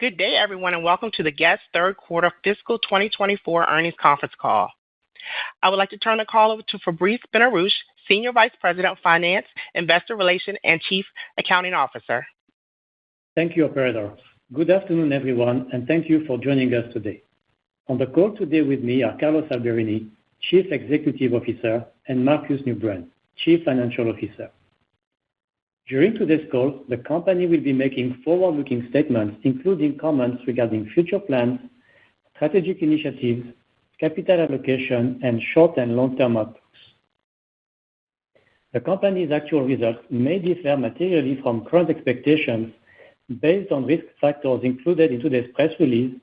Good day, everyone, and welcome to the GES third quarter fiscal 2024 earnings conference call. I would like to turn the call over to Fabrice Benarouche, Senior Vice President of Finance, Investor Relations, and Chief Accounting Officer. Thank you, Operator. Good afternoon, everyone, and thank you for joining us today. On the call today with me are Carlos Alberini, Chief Executive Officer, and Markus Neubrand, Chief Financial Officer. During today's call, the company will be making forward-looking statements, including comments regarding future plans, strategic initiatives, capital allocation, and short- and long-term outlooks. The company's actual results may differ materially from current expectations based on risk factors included in today's press release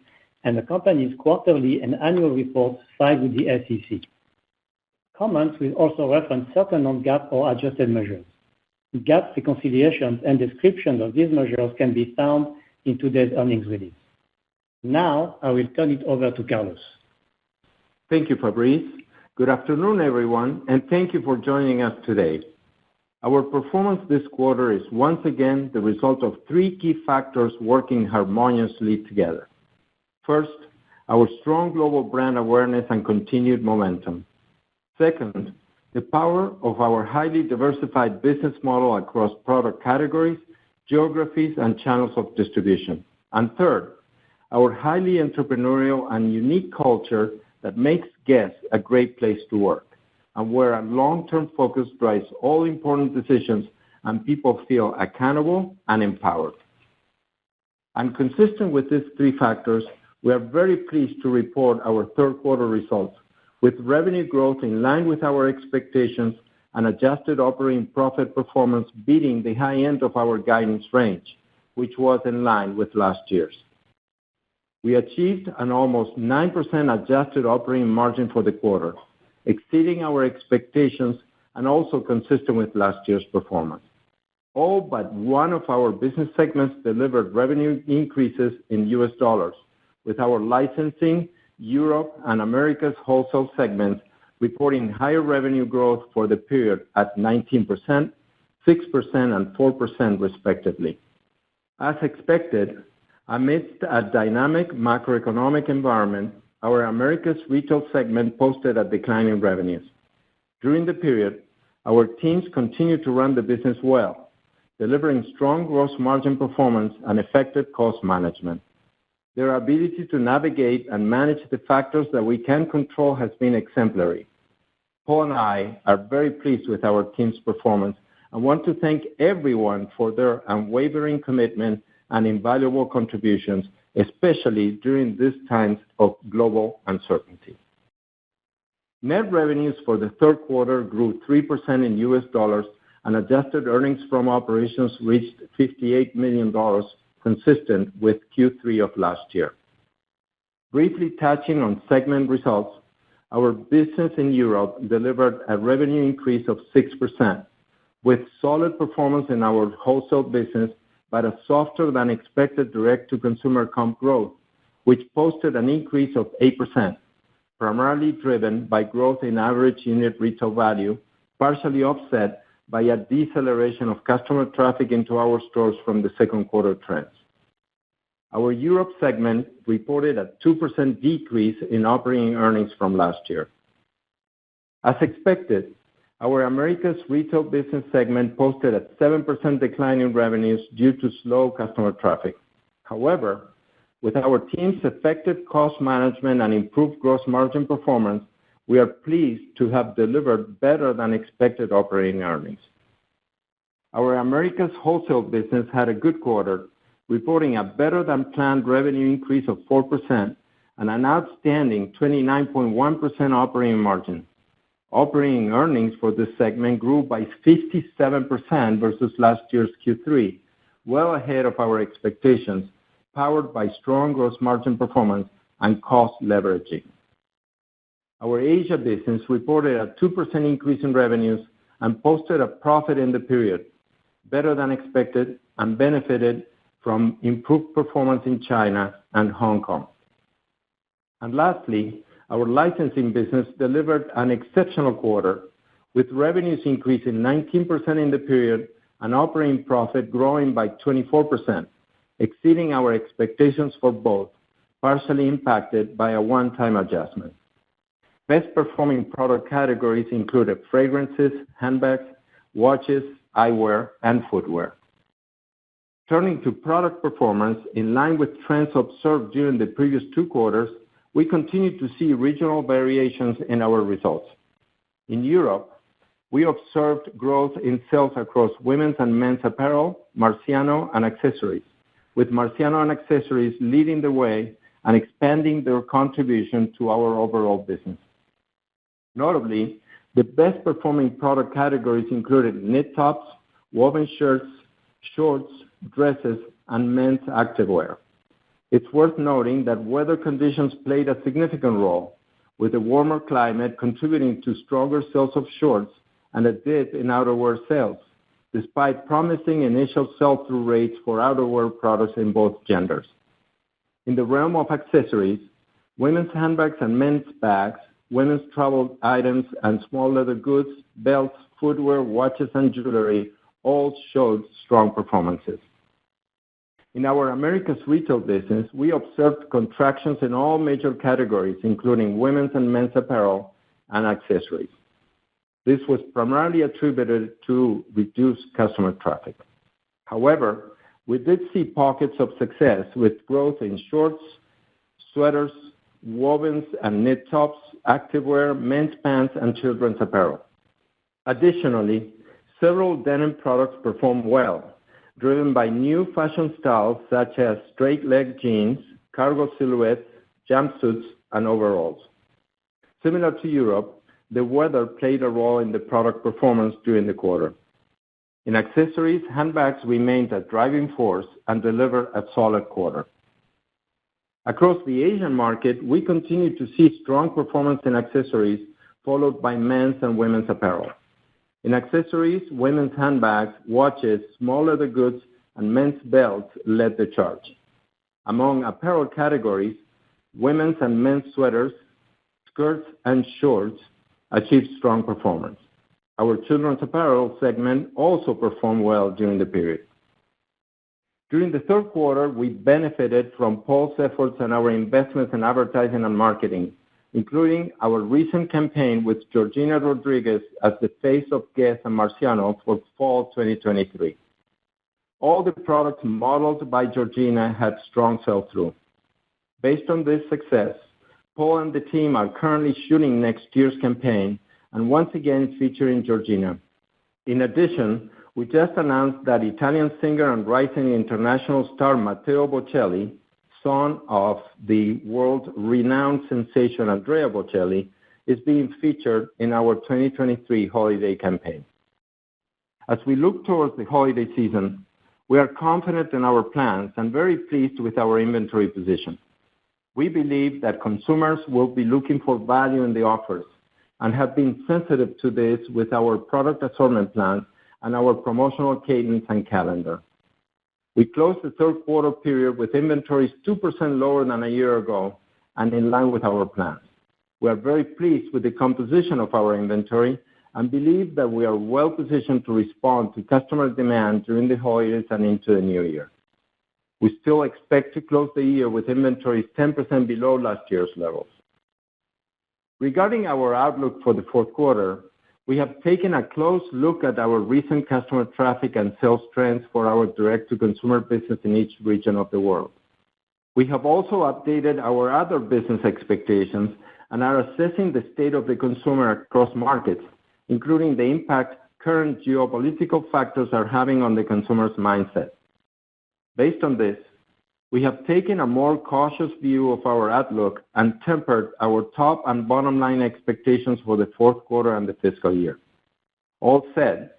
and the company's quarterly and annual reports filed with the SEC. Comments will also reference certain non-GAAP or adjusted measures. GAAP reconciliations and descriptions of these measures can be found in today's earnings release. Now, I will turn it over to Carlos. Thank you, Fabrice. Good afternoon, everyone, and thank you for joining us today. Our performance this quarter is once again the result of three key factors working harmoniously together. First, our strong global brand awareness and continued momentum. Second, the power of our highly diversified business model across product categories, geographies, and channels of distribution. And third, our highly entrepreneurial and unique culture that makes GES a great place to work, and where a long-term focus drives all important decisions and people feel accountable and empowered. And consistent with these three factors, we are very pleased to report our third quarter results, with revenue growth in line with our expectations and adjusted operating profit performance beating the high end of our guidance range, which was in line with last year's. We achieved an almost 9% adjusted operating margin for the quarter, exceeding our expectations and also consistent with last year's performance. All but one of our business segments delivered revenue increases in US dollars, with our licensing, Europe, and Americas wholesale segments reporting higher revenue growth for the period at 19%, 6%, and 4% respectively. As expected, amidst a dynamic macroeconomic environment, our Americas retail segment posted a decline in revenues. During the period, our teams continued to run the business well, delivering strong gross margin performance and effective cost management. Their ability to navigate and manage the factors that we can control has been exemplary. Paul and I are very pleased with our team's performance and want to thank everyone for their unwavering commitment and invaluable contributions, especially during these times of global uncertainty. Net revenues for the third quarter grew 3% in US dollars, and adjusted earnings from operations reached $58 million, consistent with Q3 of last year. Briefly touching on segment results, our business in Europe delivered a revenue increase of 6%, with solid performance in our wholesale business, but a softer than expected direct-to-consumer comp growth, which posted an increase of 8%, primarily driven by growth in average unit retail value, partially offset by a deceleration of customer traffic into our stores from the second quarter trends. Our Europe segment reported a 2% decrease in operating earnings from last year. As expected, our Americas retail business segment posted a 7% decline in revenues due to slow customer traffic. However, with our team's effective cost management and improved gross margin performance, we are pleased to have delivered better than expected operating earnings. Our Americas wholesale business had a good quarter, reporting a better than planned revenue increase of 4% and an outstanding 29.1% operating margin. Operating earnings for this segment grew by 57% versus last year's Q3, well ahead of our expectations, powered by strong gross margin performance and cost leveraging. Our Asia business reported a 2% increase in revenues and posted a profit in the period, better than expected, and benefited from improved performance in China and Hong Kong. And lastly, our licensing business delivered an exceptional quarter, with revenues increasing 19% in the period and operating profit growing by 24%, exceeding our expectations for both, partially impacted by a one-time adjustment. Best-performing product categories included fragrances, handbags, watches, eyewear, and footwear. Turning to product performance, in line with trends observed during the previous 2 quarters, we continue to see regional variations in our results. In Europe, we observed growth in sales across women's and men's apparel, Marciano, and accessories, with Marciano and accessories leading the way and expanding their contribution to our overall business. Notably, the best-performing product categories included knit tops, woven shirts, shorts, dresses, and men's activewear. It's worth noting that weather conditions played a significant role, with a warmer climate contributing to stronger sales of shorts and a dip in outerwear sales, despite promising initial sell-through rates for outerwear products in both genders. In the realm of accessories, women's handbags and men's bags, women's travel items, and small leather goods, belts, footwear, watches, and jewelry all showed strong performances. In our Americas retail business, we observed contractions in all major categories, including women's and men's apparel and accessories. This was primarily attributed to reduced customer traffic. However, we did see pockets of success with growth in shorts, sweaters, wovens and knit tops, activewear, men's pants, and children's apparel. Additionally, several denim products performed well, driven by new fashion styles such as straight-leg jeans, cargo silhouettes, jumpsuits, and overalls. Similar to Europe, the weather played a role in the product performance during the quarter. In accessories, handbags remained a driving force and delivered a solid quarter. Across the Asian market, we continue to see strong performance in accessories, followed by men's and women's apparel. In accessories, women's handbags, watches, small leather goods, and men's belts led the charge. Among apparel categories, women's and men's sweaters, skirts, and shorts achieved strong performance. Our children's apparel segment also performed well during the period. During the 3rd quarter, we benefited from Paul's efforts and our investments in advertising and marketing, including our recent campaign with Georgina Rodriguez as the face of GES and Marciano for fall 2023. All the products modeled by Georgina had strong sell-through. Based on this success, Paul and the team are currently shooting next year's campaign and once again featuring Georgina. In addition, we just announced that Italian singer and rising international star Matteo Bocelli, son of the world-renowned sensation Andrea Bocelli, is being featured in our 2023 holiday campaign. As we look towards the holiday season, we are confident in our plans and very pleased with our inventory position. We believe that consumers will be looking for value in the offers and have been sensitive to this with our product assortment plans and our promotional cadence and calendar. We closed the 3rd quarter period with inventories 2% lower than a year ago and in line with our plans. We are very pleased with the composition of our inventory and believe that we are well positioned to respond to customer demand during the holidays and into the new year. We still expect to close the year with inventories 10% below last year's levels. Regarding our outlook for the 4th quarter, we have taken a close look at our recent customer traffic and sales trends for our direct-to-consumer business in each region of the world. We have also updated our other business expectations and are assessing the state of the consumer across markets, including the impact current geopolitical factors are having on the consumer's mindset. Based on this, we have taken a more cautious view of our outlook and tempered our top and bottom line expectations for the 4th quarter and the fiscal year. All said,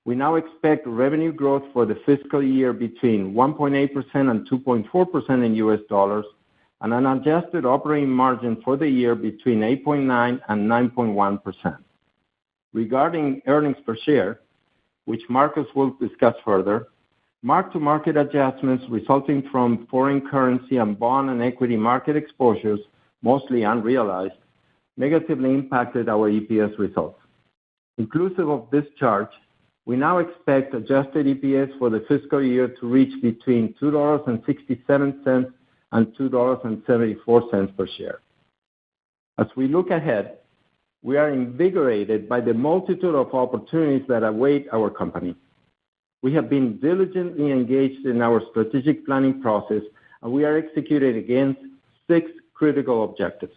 we now expect revenue growth for the fiscal year between 1.8% and 2.4% in US dollars, and an adjusted operating margin for the year between 8.9% and 9.1%. Regarding earnings per share, which Marcus will discuss further, mark-to-market adjustments resulting from foreign currency and bond and equity market exposures, mostly unrealized, negatively impacted our EPS results. Inclusive of this charge, we now expect adjusted EPS for the fiscal year to reach between $2.67 and $2.74 per share. As we look ahead, we are invigorated by the multitude of opportunities that await our company. We have been diligently engaged in our strategic planning process, and we are executing against 6 critical objectives.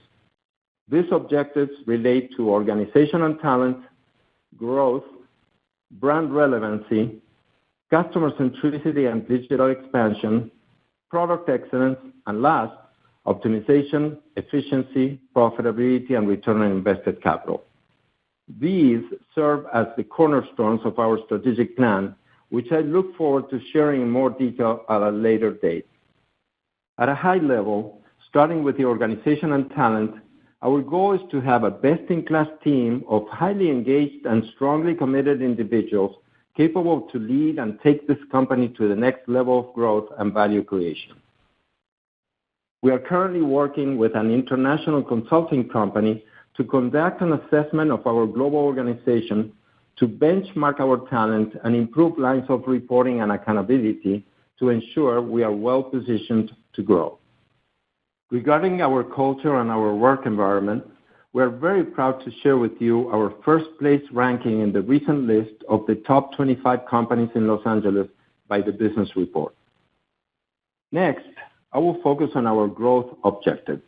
These objectives relate to organizational talent, growth, brand relevancy, customer centricity and digital expansion, product excellence, and last, optimization, efficiency, profitability, and return on invested capital. These serve as the cornerstones of our strategic plan, which I look forward to sharing in more detail at a later date. At a high level, starting with the organization and talent, our goal is to have a best-in-class team of highly engaged and strongly committed individuals capable to lead and take this company to the next level of growth and value creation. We are currently working with an international consulting company to conduct an assessment of our global organization to benchmark our talent and improve lines of reporting and accountability to ensure we are well-positioned to grow. Regarding our culture and our work environment, we are very proud to share with you our first-place ranking in the recent list of the top 25 companies in Los Angeles by the Business Report. Next, I will focus on our growth objective.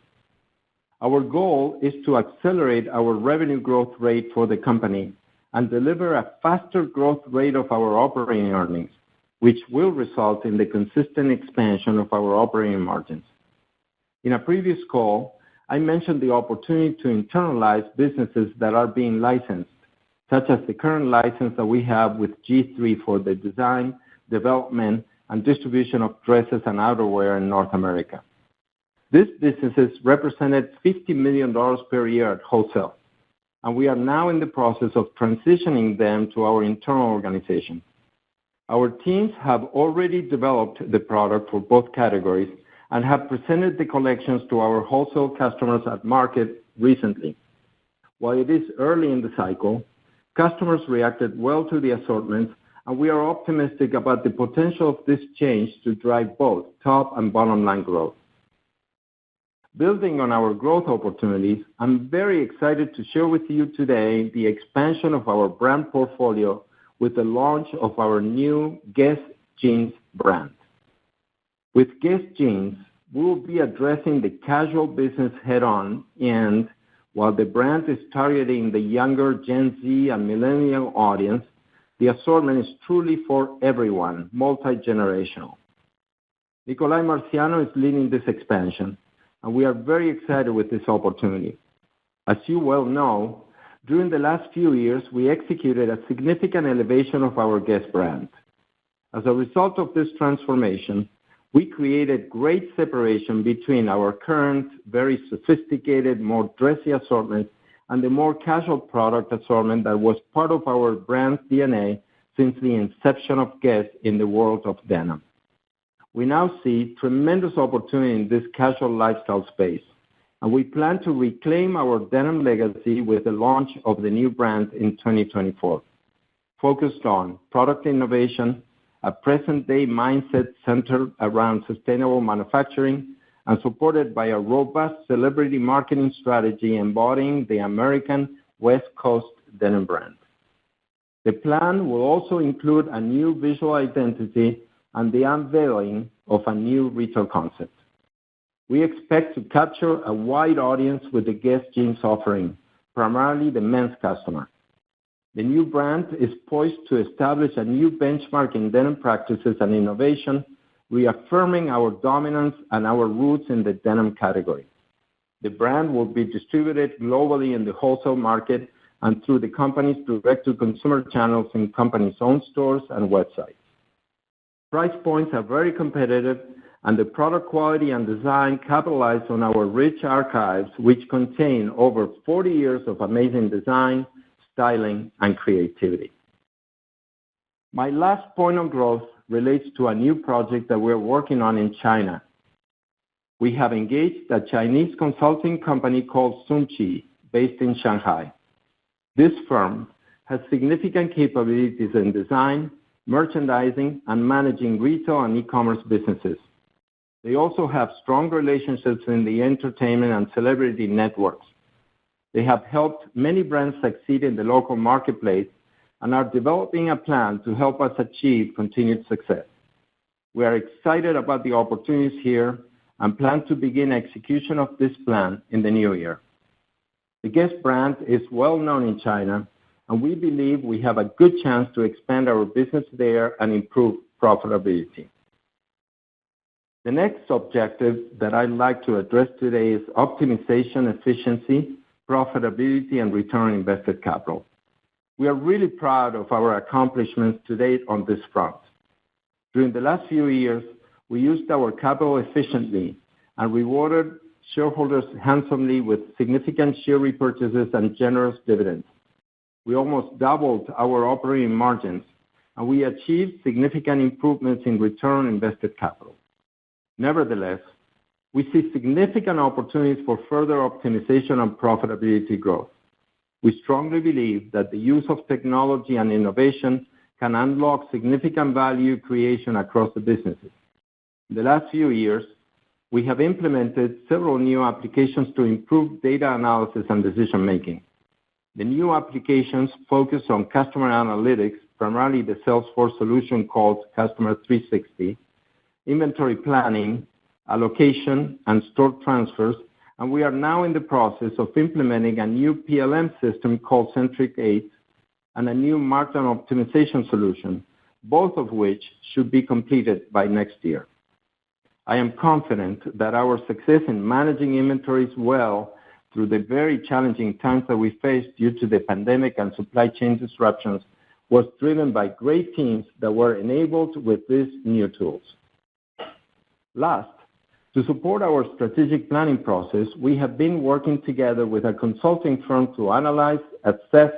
Our goal is to accelerate our revenue growth rate for the company and deliver a faster growth rate of our operating earnings, which will result in the consistent expansion of our operating margins. In a previous call, I mentioned the opportunity to internalize businesses that are being licensed, such as the current license that we have with G3 for the design, development, and distribution of dresses and outerwear in North America. These businesses represented $50 million per year at wholesale, and we are now in the process of transitioning them to our internal organization. Our teams have already developed the product for both categories and have presented the collections to our wholesale customers at market recently. While it is early in the cycle, customers reacted well to the assortments, and we are optimistic about the potential of this change to drive both top and bottom line growth. Building on our growth opportunities, I'm very excited to share with you today the expansion of our brand portfolio with the launch of our new GES Jeans brand. With GES Jeans, we will be addressing the casual business head-on, and while the brand is targeting the younger Gen Z and millennial audience, the assortment is truly for everyone, multi-generational. Nicolai Marciano is leading this expansion, and we are very excited with this opportunity. As you well know, during the last few years, we executed a significant elevation of our GES brand. As a result of this transformation, we created great separation between our current, very sophisticated, more dressy assortment and the more casual product assortment that was part of our brand's DNA since the inception of GES in the world of denim. We now see tremendous opportunity in this casual lifestyle space, and we plan to reclaim our denim legacy with the launch of the new brand in 2024, focused on product innovation, a present-day mindset centered around sustainable manufacturing, and supported by a robust celebrity marketing strategy embodying the American West Coast denim brand. The plan will also include a new visual identity and the unveiling of a new retail concept. We expect to capture a wide audience with the GES Jeans offering, primarily the men's customer. The new brand is poised to establish a new benchmark in denim practices and innovation, reaffirming our dominance and our roots in the denim category. The brand will be distributed globally in the wholesale market and through the company's direct-to-consumer channels in company's own stores and websites. Price points are very competitive, and the product quality and design capitalize on our rich archives, which contain over 40 years of amazing design, styling, and creativity. My last point on growth relates to a new project that we're working on in China. We have engaged a Chinese consulting company called Sunqi, based in Shanghai. This firm has significant capabilities in design, merchandising, and managing retail and e-commerce businesses. They also have strong relationships in the entertainment and celebrity networks. They have helped many brands succeed in the local marketplace and are developing a plan to help us achieve continued success. We are excited about the opportunities here and plan to begin execution of this plan in the new year. The GES brand is well known in China, and we believe we have a good chance to expand our business there and improve profitability. The next objective that I'd like to address today is optimization, efficiency, profitability, and return on invested capital. We are really proud of our accomplishments to date on this front. During the last few years, we used our capital efficiently and rewarded shareholders handsomely with significant share repurchases and generous dividends. We almost doubled our operating margins, and we achieved significant improvements in return on invested capital. Nevertheless, we see significant opportunities for further optimization and profitability growth. We strongly believe that the use of technology and innovation can unlock significant value creation across the businesses. In the last few years, we have implemented several new applications to improve data analysis and decision-making. The new applications focus on customer analytics, primarily the Salesforce solution called Customer 360, inventory planning, allocation, and store transfers, and we are now in the process of implementing a new PLM system called Centric 8 and a new markdown optimization solution, both of which should be completed by next year. I am confident that our success in managing inventories well through the very challenging times that we faced due to the pandemic and supply chain disruptions was driven by great teams that were enabled with these new tools. Last, to support our strategic planning process, we have been working together with a consulting firm to analyze, assess,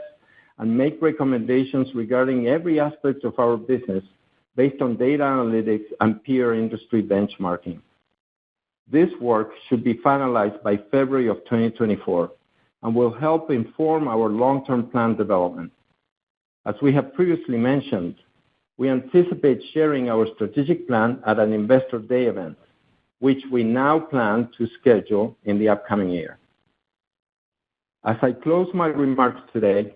and make recommendations regarding every aspect of our business based on data analytics and peer industry benchmarking. This work should be finalized by February of 2024 and will help inform our long-term plan development. As we have previously mentioned, we anticipate sharing our strategic plan at an Investor Day event, which we now plan to schedule in the upcoming year. As I close my remarks today,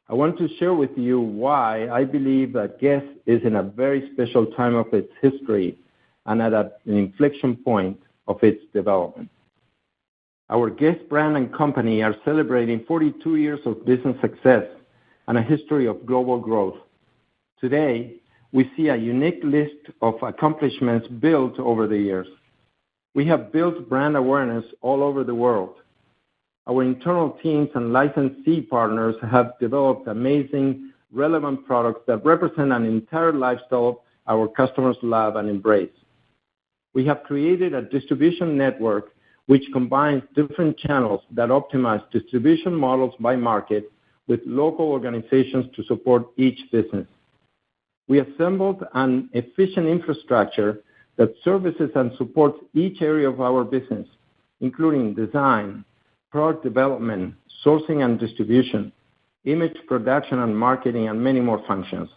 I want to share with you why I believe that GES is in a very special time of its history and at an inflection point of its development. Our GES brand and company are celebrating 42 years of business success and a history of global growth. Today, we see a unique list of accomplishments built over the years. We have built brand awareness all over the world. Our internal teams and licensee partners have developed amazing, relevant products that represent an entire lifestyle our customers love and embrace. We have created a distribution network which combines different channels that optimize distribution models by market with local organizations to support each business. We assembled an efficient infrastructure that services and supports each area of our business, including design, product development, sourcing and distribution, image production and marketing, and many more functions.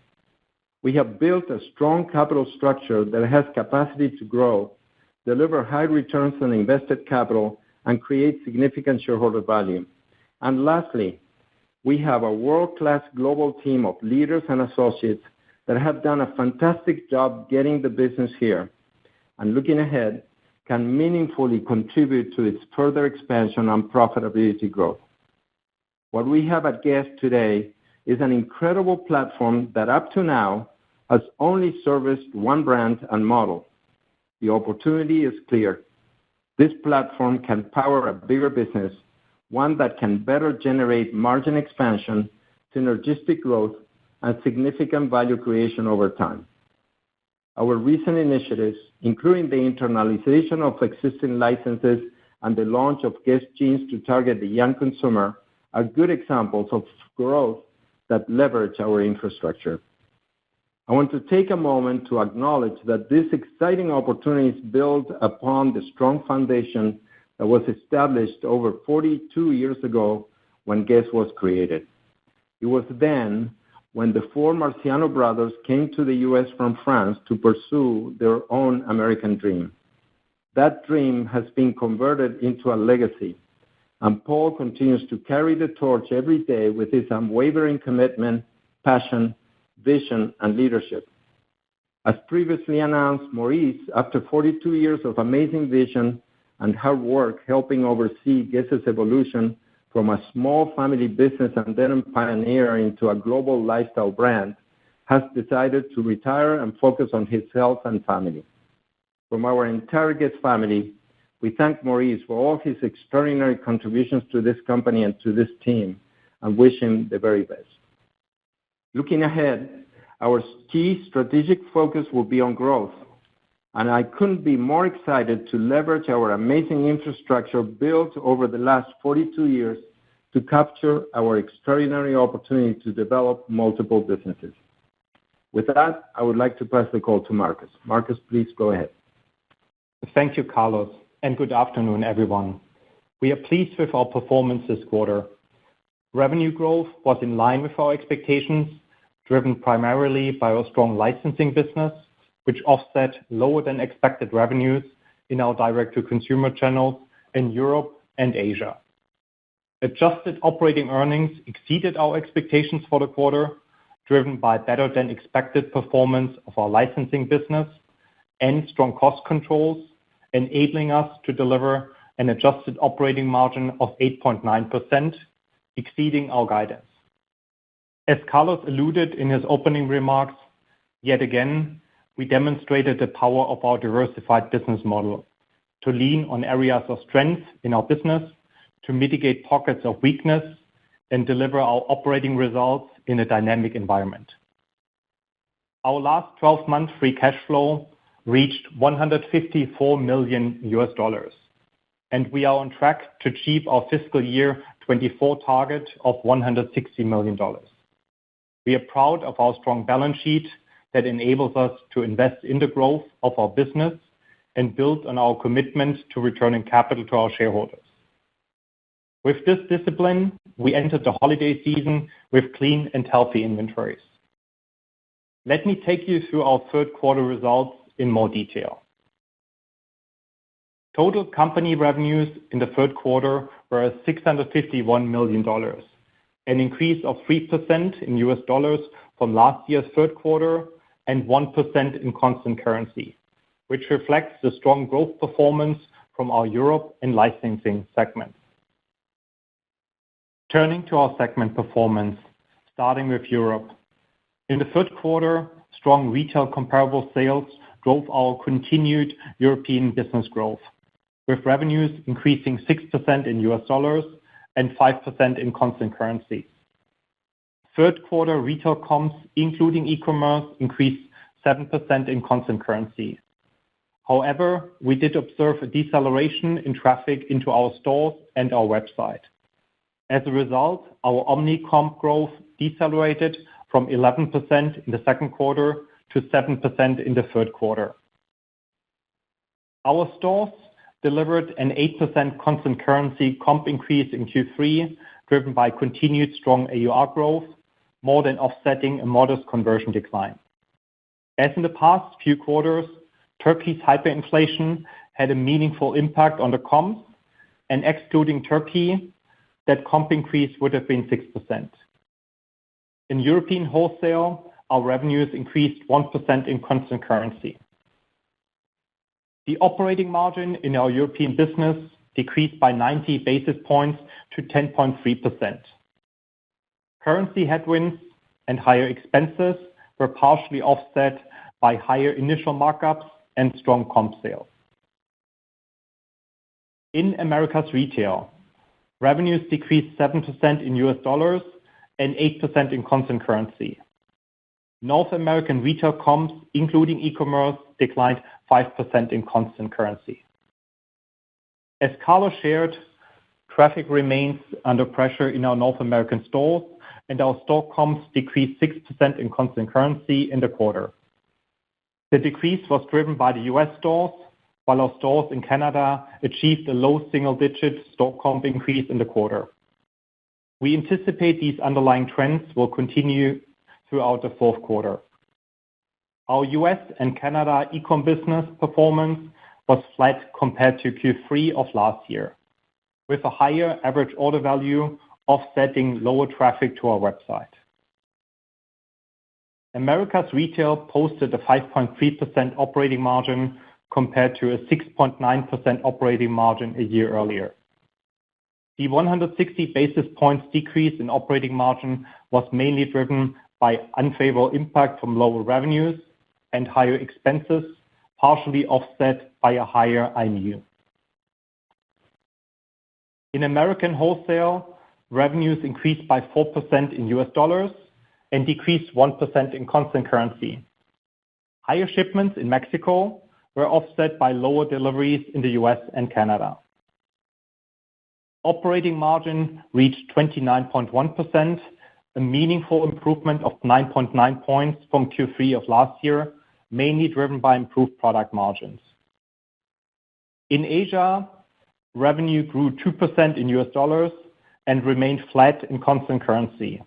We have built a strong capital structure that has capacity to grow, deliver high returns on invested capital, and create significant shareholder value. And lastly, we have a world-class global team of leaders and associates that have done a fantastic job getting the business here, and looking ahead, can meaningfully contribute to its further expansion and profitability growth. What we have at GES today is an incredible platform that up to now has only serviced one brand and model. The opportunity is clear. This platform can power a bigger business, one that can better generate margin expansion, synergistic growth, and significant value creation over time. Our recent initiatives, including the internalization of existing licenses and the launch of GES Jeans to target the young consumer, are good examples of growth that leverage our infrastructure. I want to take a moment to acknowledge that these exciting opportunities build upon the strong foundation that was established over 42 years ago when GES was created. It was then when the four Marciano brothers came to the U.S. from France to pursue their own American dream. That dream has been converted into a legacy, and Paul continues to carry the torch every day with his unwavering commitment, passion, vision, and leadership. As previously announced, Maurice, after 42 years of amazing vision and hard work helping oversee GES's evolution from a small family business and denim pioneer into a global lifestyle brand, has decided to retire and focus on his health and family. From our entire GES family, we thank Maurice for all his extraordinary contributions to this company and to this team, and wish him the very best. Looking ahead, our key strategic focus will be on growth, and I couldn't be more excited to leverage our amazing infrastructure built over the last 42 years to capture our extraordinary opportunity to develop multiple businesses. With that, I would like to pass the call to Marcus. Marcus, please go ahead. Thank you, Carlos, and good afternoon, everyone. We are pleased with our performance this quarter. Revenue growth was in line with our expectations, driven primarily by our strong licensing business, which offset lower than expected revenues in our direct-to-consumer channels in Europe and Asia. Adjusted operating earnings exceeded our expectations for the quarter, driven by better than expected performance of our licensing business and strong cost controls, enabling us to deliver an adjusted operating margin of 8.9%, exceeding our guidance. As Carlos alluded in his opening remarks, yet again, we demonstrated the power of our diversified business model to lean on areas of strength in our business, to mitigate pockets of weakness, and deliver our operating results in a dynamic environment. Our last 12-month free cash flow reached $154 million, and we are on track to achieve our fiscal year 2024 target of $160 million. We are proud of our strong balance sheet that enables us to invest in the growth of our business and build on our commitment to returning capital to our shareholders. With this discipline, we entered the holiday season with clean and healthy inventories. Let me take you through our third quarter results in more detail. Total company revenues in the third quarter were $651 million, an increase of 3% in US dollars from last year's third quarter and 1% in constant currency, which reflects the strong growth performance from our Europe and licensing segments. Turning to our segment performance, starting with Europe. In the third quarter, strong retail comparable sales drove our continued European business growth, with revenues increasing 6% in US dollars and 5% in constant currency. Third quarter retail comps, including e-commerce, increased 7% in constant currency. However, we did observe a deceleration in traffic into our stores and our website. As a result, our omni-comp growth decelerated from 11% in the second quarter to 7% in the third quarter. Our stores delivered an 8% constant currency comp increase in Q3, driven by continued strong AUR growth, more than offsetting a modest conversion decline. As in the past few quarters, Turkey's hyperinflation had a meaningful impact on the comps, and excluding Turkey, that comp increase would have been 6%. In European wholesale, our revenues increased 1% in constant currency. The operating margin in our European business decreased by 90 basis points to 10.3%. Currency headwinds and higher expenses were partially offset by higher initial markups and strong comp sales. In Americas Retail, revenues decreased 7% in US dollars and 8% in constant currency. North American retail comps, including e-commerce, declined 5% in constant currency. As Carlos shared, traffic remains under pressure in our North American stores, and our store comps decreased 6% in constant currency in the quarter. The decrease was driven by the US stores, while our stores in Canada achieved a low single-digit store comp increase in the quarter. We anticipate these underlying trends will continue throughout the fourth quarter. Our US and Canada e-com business performance was flat compared to Q3 of last year, with a higher average order value offsetting lower traffic to our website. Americas Retail posted a 5.3% operating margin compared to a 6.9% operating margin a year earlier. The 160 basis points decrease in operating margin was mainly driven by unfavorable impact from lower revenues and higher expenses, partially offset by a higher IMU. In American Wholesale, revenues increased by 4% in US dollars and decreased 1% in constant currency. Higher shipments in Mexico were offset by lower deliveries in the US and Canada. Operating margin reached 29.1%, a meaningful improvement of 9.9 points from Q3 of last year, mainly driven by improved product margins. In Asia, revenue grew 2% in US dollars and remained flat in constant currency.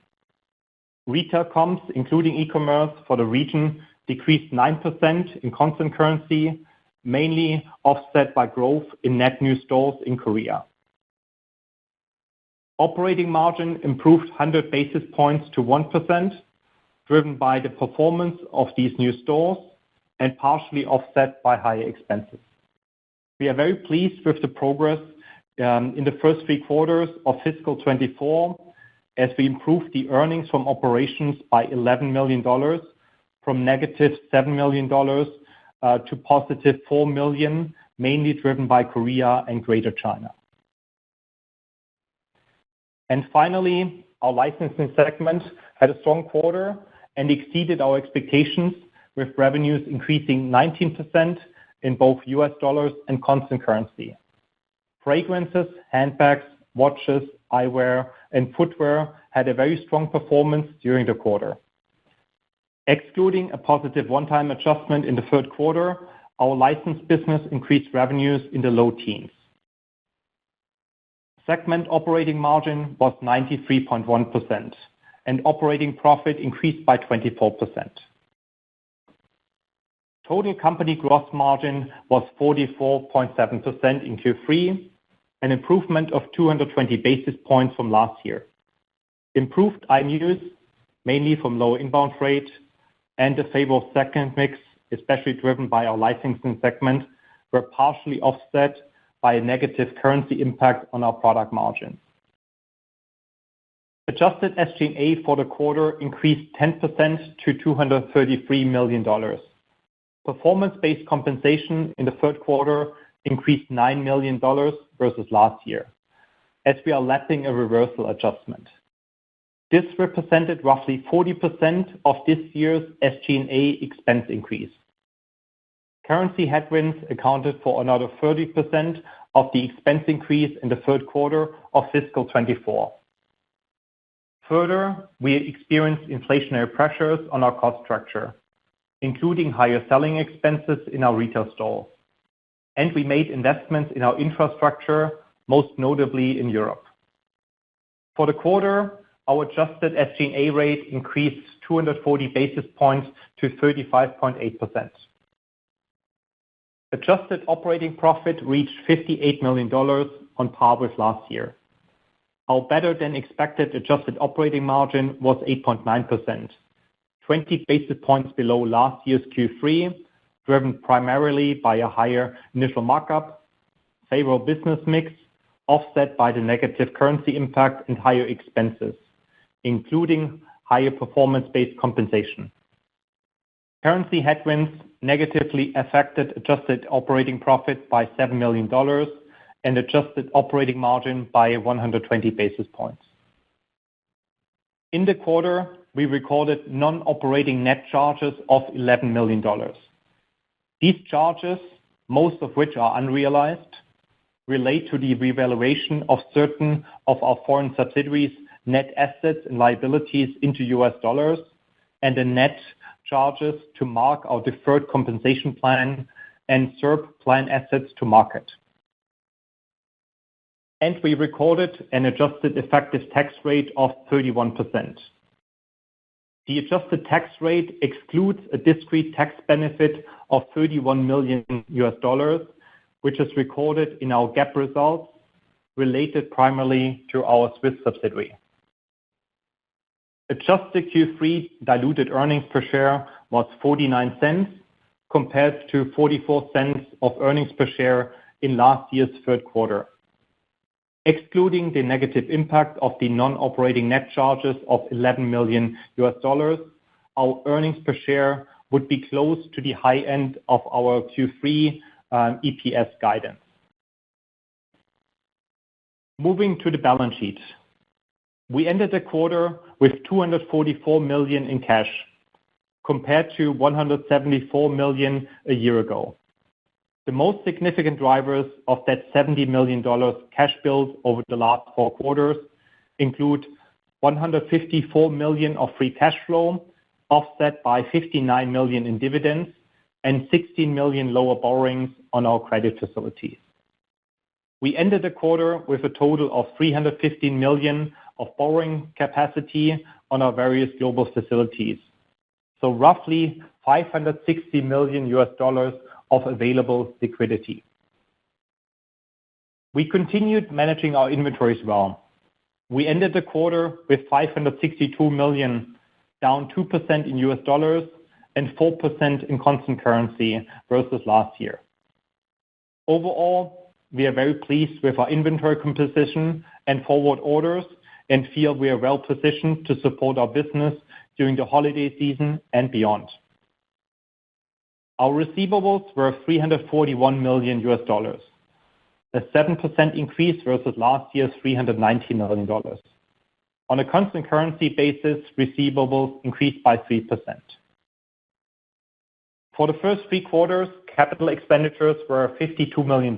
Retail comps, including e-commerce for the region, decreased 9% in constant currency, mainly offset by growth in net new stores in Korea. Operating margin improved 100 basis points to 1%, driven by the performance of these new stores and partially offset by higher expenses. We are very pleased with the progress in the first 3 quarters of fiscal 2024, as we improved the earnings from operations by $11 million, from negative $7 million to positive $4 million, mainly driven by Korea and Greater China. And finally, our licensing segment had a strong quarter and exceeded our expectations, with revenues increasing 19% in both US dollars and constant currency. Fragrances, handbags, watches, eyewear, and footwear had a very strong performance during the quarter. Excluding a positive one-time adjustment in the third quarter, our licensed business increased revenues in the low teens. Segment operating margin was 93.1%, and operating profit increased by 24%. Total company gross margin was 44.7% in Q3, an improvement of 220 basis points from last year. Improved IMUs, mainly from lower inbound freight, and a favorable segment mix, especially driven by our licensing segment, were partially offset by a negative currency impact on our product margins. Adjusted SG&A for the quarter increased 10% to $233 million. Performance-based compensation in the third quarter increased $9 million versus last year, as we are lapping a reversal adjustment. This represented roughly 40% of this year's SG&A expense increase. Currency headwinds accounted for another 30% of the expense increase in the third quarter of fiscal 2024. Further, we experienced inflationary pressures on our cost structure, including higher selling expenses in our retail stores, and we made investments in our infrastructure, most notably in Europe. For the quarter, our adjusted SG&A rate increased 240 basis points to 35.8%. Adjusted operating profit reached $58 million, on par with last year. Our better-than-expected adjusted operating margin was 8.9%, 20 basis points below last year's Q3, driven primarily by a higher initial markup, favorable business mix, offset by the negative currency impact and higher expenses, including higher performance-based compensation. Currency headwinds negatively affected adjusted operating profit by $7 million and adjusted operating margin by 120 basis points. In the quarter, we recorded non-operating net charges of $11 million. These charges, most of which are unrealized, relate to the revaluation of certain of our foreign subsidiaries' net assets and liabilities into US dollars, and the net charges to mark our deferred compensation plan and SERP plan assets to market. and we recorded an adjusted effective tax rate of 31%. The adjusted tax rate excludes a discrete tax benefit of $31 million, which is recorded in our GAAP results related primarily to our Swiss subsidiary. Adjusted Q3 diluted earnings per share was 49 cents compared to 44 cents of earnings per share in last year's third quarter. Excluding the negative impact of the non-operating net charges of $11 million, our earnings per share would be close to the high end of our Q3 EPS guidance. Moving to the balance sheet. We ended the quarter with $244 million in cash, compared to $174 million a year ago. The most significant drivers of that $70 million cash build over the last 4 quarters include $154 million of free cash flow, offset by $59 million in dividends and $16 million lower borrowings on our credit facilities. We ended the quarter with a total of $315 million of borrowing capacity on our various global facilities, so roughly $560 million of available liquidity. We continued managing our inventories well. We ended the quarter with $562 million, down 2% in US dollars and 4% in constant currency versus last year. Overall, we are very pleased with our inventory composition and forward orders and feel we are well positioned to support our business during the holiday season and beyond. Our receivables were $341 million, a 7% increase versus last year's $390 million. On a constant currency basis, receivables increased by 3%. For the first 3 quarters, capital expenditures were $52 million,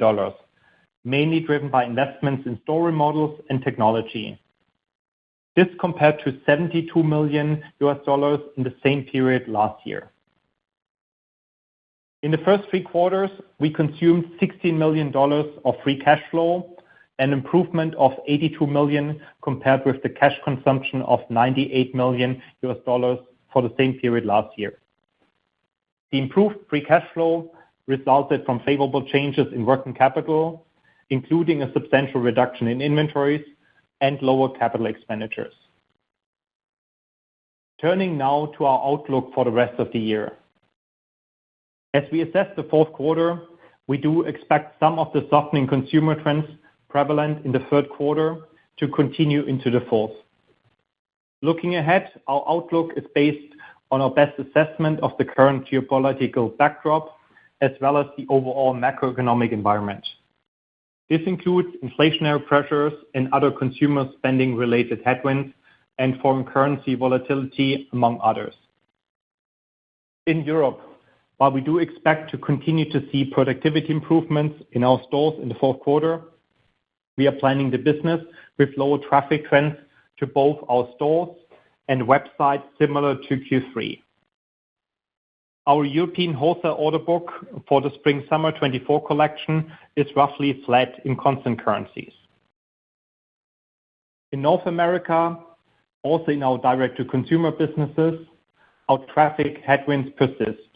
mainly driven by investments in store remodels and technology. This compared to $72 million in the same period last year. In the first 3 quarters, we consumed $16 million of free cash flow, an improvement of $82 million compared with the cash consumption of $98 million for the same period last year. The improved free cash flow resulted from favorable changes in working capital, including a substantial reduction in inventories and lower capital expenditures. Turning now to our outlook for the rest of the year. As we assess the fourth quarter, we do expect some of the softening consumer trends prevalent in the third quarter to continue into the fourth. Looking ahead, our outlook is based on our best assessment of the current geopolitical backdrop, as well as the overall macroeconomic environment. This includes inflationary pressures and other consumer spending-related headwinds and foreign currency volatility, among others. In Europe, while we do expect to continue to see productivity improvements in our stores in the fourth quarter, we are planning the business with lower traffic trends to both our stores and websites similar to Q3. Our European wholesale order book for the Spring/Summer 24 collection is roughly flat in constant currencies. In North America, also in our direct-to-consumer businesses, our traffic headwinds persist.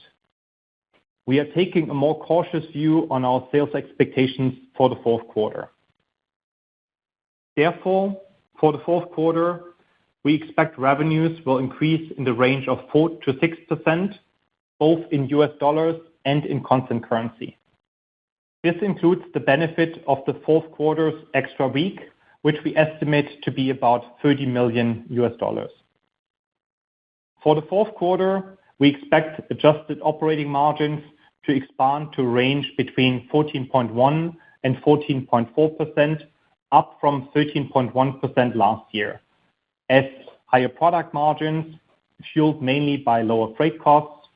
We are taking a more cautious view on our sales expectations for the fourth quarter. Therefore, for the fourth quarter, we expect revenues will increase in the range of 4% to 6%, both in US dollars and in constant currency. This includes the benefit of the fourth quarter's extra week, which we estimate to be about $30 million. For the fourth quarter, we expect adjusted operating margins to expand to range between 14.1% and 14.4%, up from 13.1% last year, as higher product margins, fueled mainly by lower freight costs,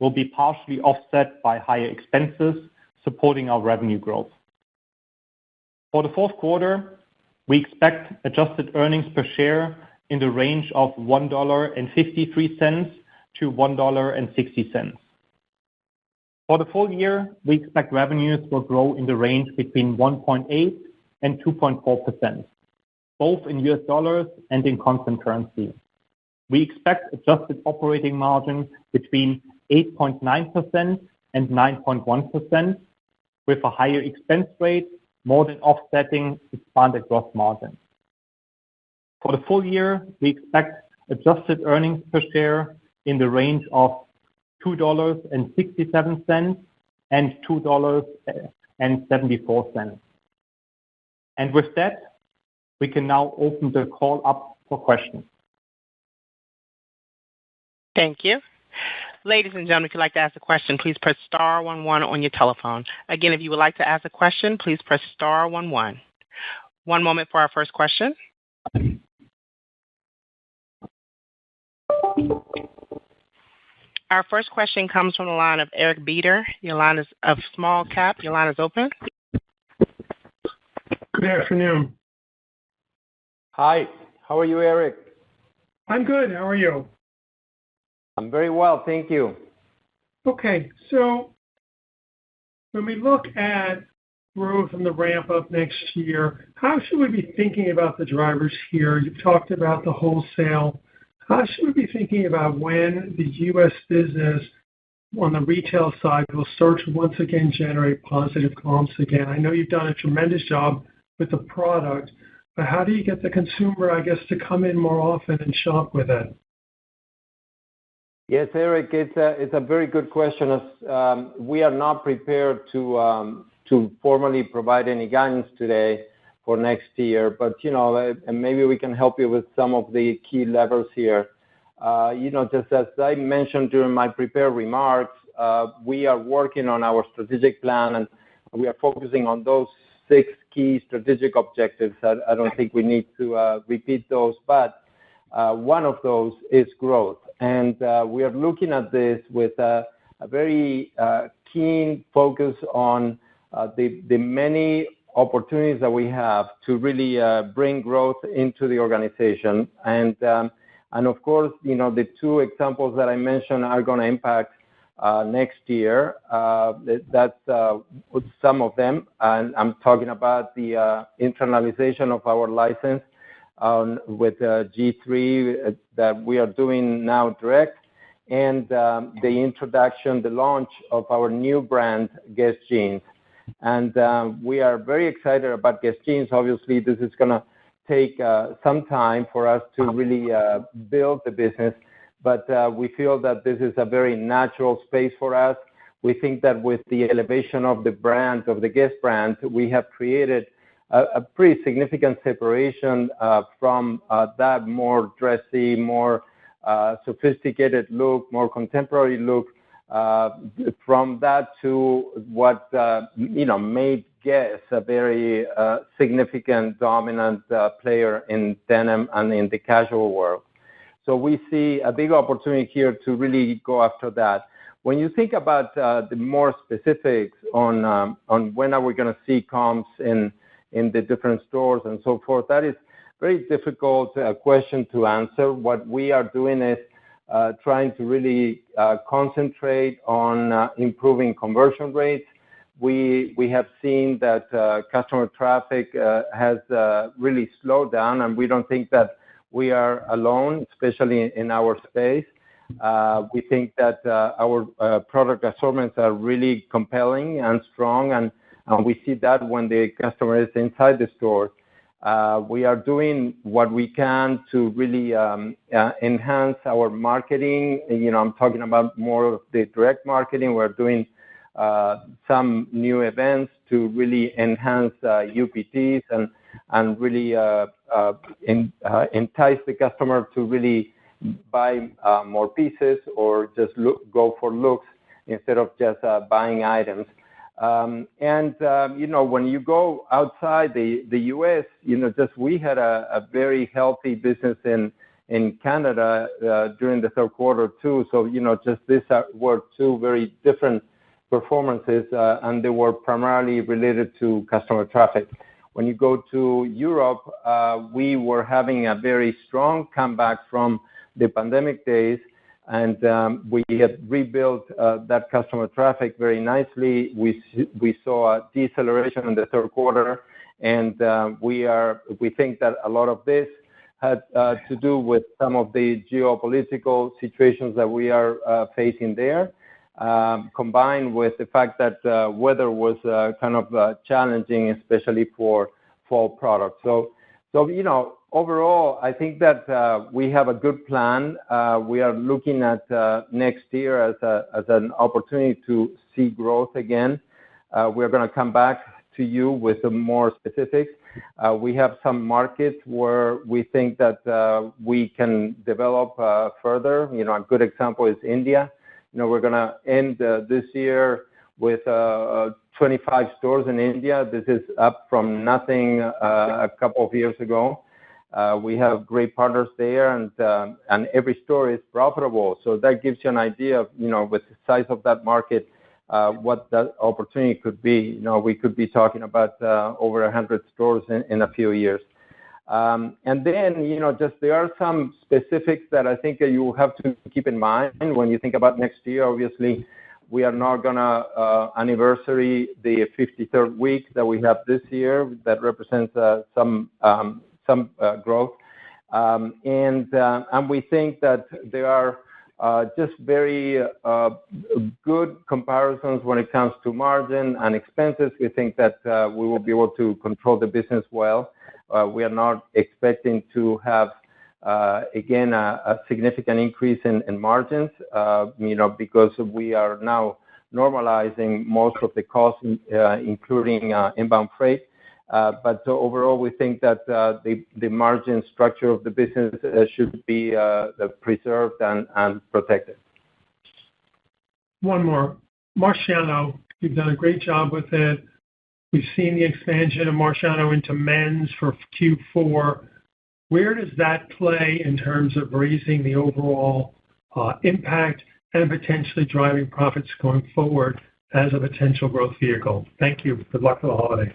will be partially offset by higher expenses supporting our revenue growth. For the fourth quarter, we expect adjusted earnings per share in the range of $1.53 to $1.60. For the full year, we expect revenues will grow in the range between 1.8% and 2.4%, both in US dollars and in constant currency. We expect adjusted operating margin between 8.9% and 9.1%, with a higher expense rate more than offsetting expanded gross margin. For the full year, we expect adjusted earnings per share in the range of $2.67 and $2.74. And with that, we can now open the call up for questions. Thank you. Ladies and gentlemen, if you'd like to ask a question, please press star 11 on your telephone. Again, if you would like to ask a question, please press star 11. One moment for our first question. Our first question comes from the line of Eric Beder. Your line is of Small Cap. Your line is open. Good afternoon. Hi. How are you, Eric? I'm good. How are you? I'm very well, thank you. Okay, so when we look at growth and the ramp up next year, how should we be thinking about the drivers here? You've talked about the wholesale. How should we be thinking about when the U.S. business on the retail side will start to once again generate positive comps again? I know you've done a tremendous job with the product, but how do you get the consumer, I guess, to come in more often and shop with it? Yes, Eric, it's a very good question. We are not prepared to formally provide any guidance today for next year, but and maybe we can help you with some of the key levers here. Just as I mentioned during my prepared remarks, we are working on our strategic plan, and we are focusing on those 6 key strategic objectives. I don't think we need to repeat those, but one of those is growth. And we are looking at this with a very keen focus on the many opportunities that we have to really bring growth into the organization. And of course, the 2 examples that I mentioned are going to impact next year. That's some of them. And I'm talking about the internalization of our license with G3 that we are doing now direct, and the introduction, the launch of our new brand, GES Jeans. And we are very excited about GES Jeans. Obviously, this is going to take some time for us to really build the business, but we feel that this is a very natural space for us. We think that with the elevation of the brand, of the GES brand, we have created a pretty significant separation from that more dressy, more sophisticated look, more contemporary look, from that to what made GES a very significant, dominant player in denim and in the casual world. So we see a big opportunity here to really go after that. When you think about the more specifics on when are we going to see comps in the different stores and so forth, that is very difficult question to answer. What we are doing is trying to really concentrate on improving conversion rates. We have seen that customer traffic has really slowed down, and we don't think that we are alone, especially in our space. We think that our product assortments are really compelling and strong, and we see that when the customer is inside the store. We are doing what we can to really enhance our marketing. I'm talking about more of the direct marketing. We're doing some new events to really enhance UPTs and really entice the customer to really buy more pieces or just go for looks instead of just buying items. When you go outside the U.S., we had a very healthy business in Canada during the third quarter too. So these were 2 very different performances, and they were primarily related to customer traffic. When you go to Europe, we were having a very strong comeback from the pandemic days, and we had rebuilt that customer traffic very nicely. We saw a deceleration in the third quarter, And we think that a lot of this had to do with some of the geopolitical situations that we are facing there, combined with the fact that weather was kind of challenging, especially for fall products. So overall, I think that we have a good plan. We are looking at next year as an opportunity to see growth again. We're going to come back to you with some more specifics. We have some markets where we think that we can develop further. A good example is India. We're going to end this year with 25 stores in India. This is up from nothing a couple of years ago. We have great partners there, and every store is profitable. So that gives you an idea of, with the size of that market, what that opportunity could be. We could be talking about over 100 stores in a few years. And then, just there are some specifics that I think you have to keep in mind when you think about next year. Obviously, we are not going to anniversary the 53rd week that we have this year. That represents some growth. And we think that there are just very good comparisons when it comes to margin and expenses. We think that we will be able to control the business well. We are not expecting to have, again, a significant increase in margins, because we are now normalizing most of the costs, including inbound freight. But overall, we think that the margin structure of the business should be preserved and protected. One more. Marciano, you've done a great job with it. We've seen the expansion of Marciano into men's for Q4. Where does that play in terms of raising the overall impact and potentially driving profits going forward as a potential growth vehicle? Thank you. Good luck for the holidays.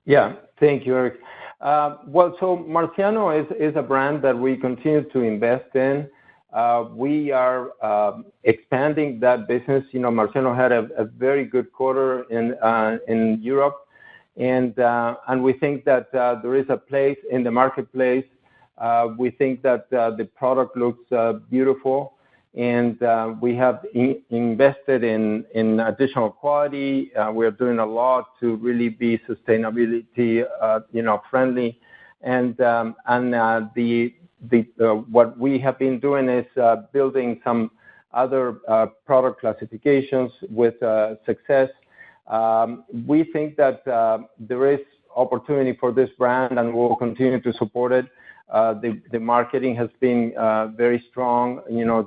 Yeah, thank you, Eric. So Marciano is a brand that we continue to invest in. We are expanding that business. Marciano had a very good quarter in Europe, and we think that there is a place in the marketplace. We think that the product looks beautiful, and we have invested in additional quality. We are doing a lot to really be sustainability friendly, and what we have been doing is building some other product classifications with success. We think that there is opportunity for this brand, and we'll continue to support it. The marketing has been very strong.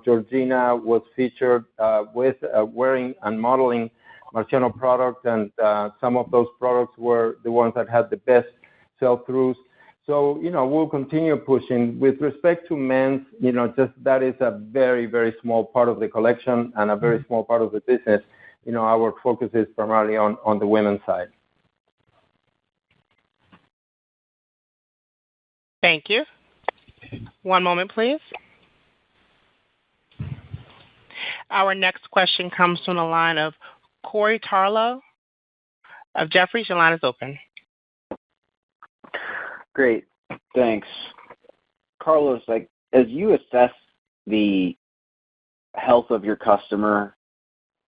Georgina was featured with wearing and modeling Marciano products, and some of those products were the ones that had the best sell-throughs. So, we'll continue pushing. With respect to men's, just that is a very, very small part of the collection and a very small part of the business. Our focus is primarily on the women's side. Thank you. One moment, please. Our next question comes from the line of Corey Tarlowe of Jefferies. Your line is open. Great. Thanks. Carlos, as you assess the health of your customer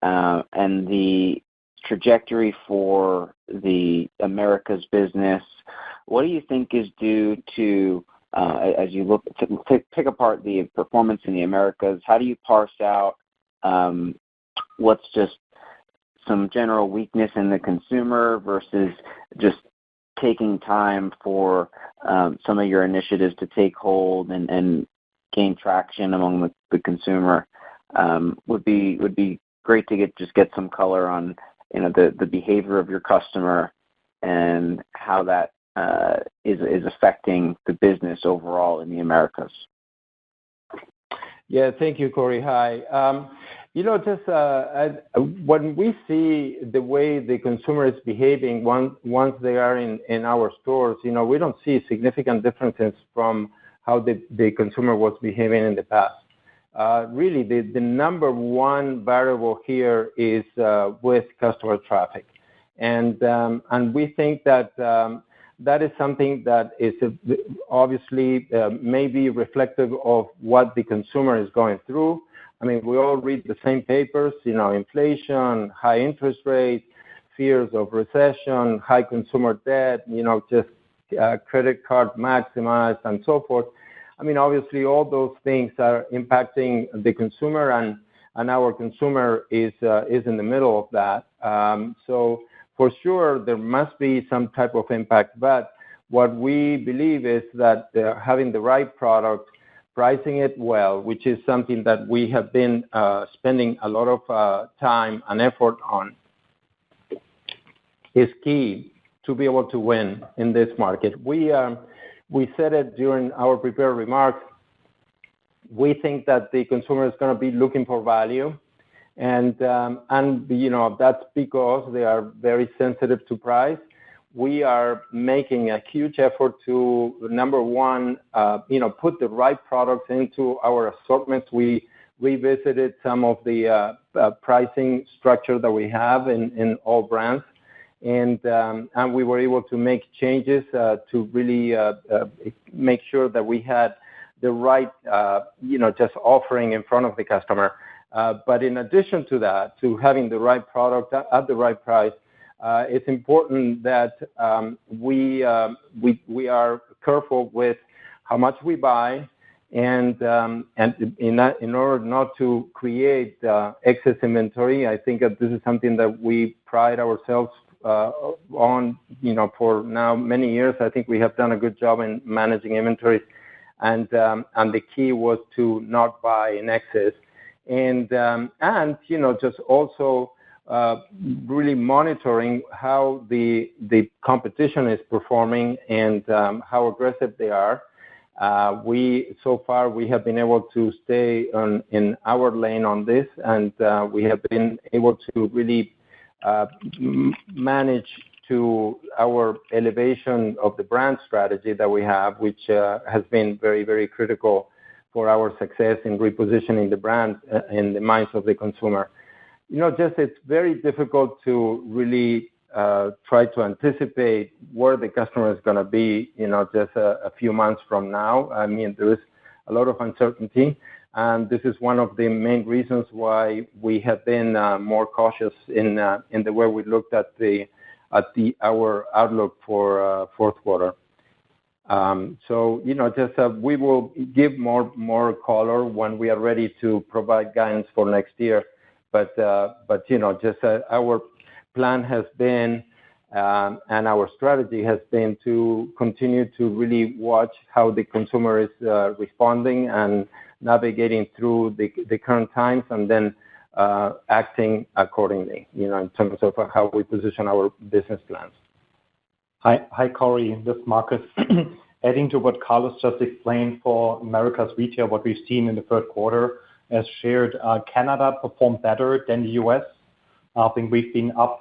and the trajectory for the Americas business, what do you think is due to, as you look to pick apart the performance in the Americas, how do you parse out what's just some general weakness in the consumer versus just taking time for some of your initiatives to take hold and gain traction among the consumer? Would be great to get some color on the behavior of your customer and how that is affecting the business overall in the Americas. Yeah, thank you, Corey. Hi. When we see the way the consumer is behaving once they are in our stores, we don't see significant differences from how the consumer was behaving in the past. Really, the number one variable here is with customer traffic. And we think that that is something that is obviously maybe reflective of what the consumer is going through. I mean, we all read the same papers, inflation, high interest rates, fears of recession, high consumer debt, just credit card maximized and so forth. I mean, obviously, all those things are impacting the consumer, and our consumer is in the middle of that. So for sure, there must be some type of impact. But what we believe is that having the right product, pricing it well, which is something that we have been spending a lot of time and effort on, is key to be able to win in this market. We said it during our prepared remarks. We think that the consumer is going to be looking for value, and that's because they are very sensitive to price. We are making a huge effort to, number one, put the right products into our assortments. We revisited some of the pricing structure that we have in all brands, and we were able to make changes to really make sure that we had the right, just offering in front of the customer. But in addition to that, to having the right product at the right price, it's important that we are careful with how much we buy, and in order not to create excess inventory. I think that this is something that we pride ourselves on, for now many years. I think we have done a good job in managing inventories, and the key was to not buy in excess, and just also really monitoring how the competition is performing and how aggressive they are. So far we have been able to stay in our lane on this, and we have been able to really manage to our elevation of the brand strategy that we have, which has been very, very critical for our success in repositioning the brand in the minds of the consumer. It's very difficult to really try to anticipate where the customer is going to be, just a few months from now. I mean, there is a lot of uncertainty, and this is one of the main reasons why we have been more cautious in the way we looked at our outlook for fourth quarter. We will give more color when we are ready to provide guidance for next year. But our plan has been, and our strategy has been to continue to really watch how the consumer is responding and navigating through the current times, and then acting accordingly, in terms of how we position our business plans. Hi, Corey. This is Marcus. Adding to what Carlos just explained for Americas Retail, what we've seen in the third quarter, as shared, Canada performed better than the U.S. I think we've been up,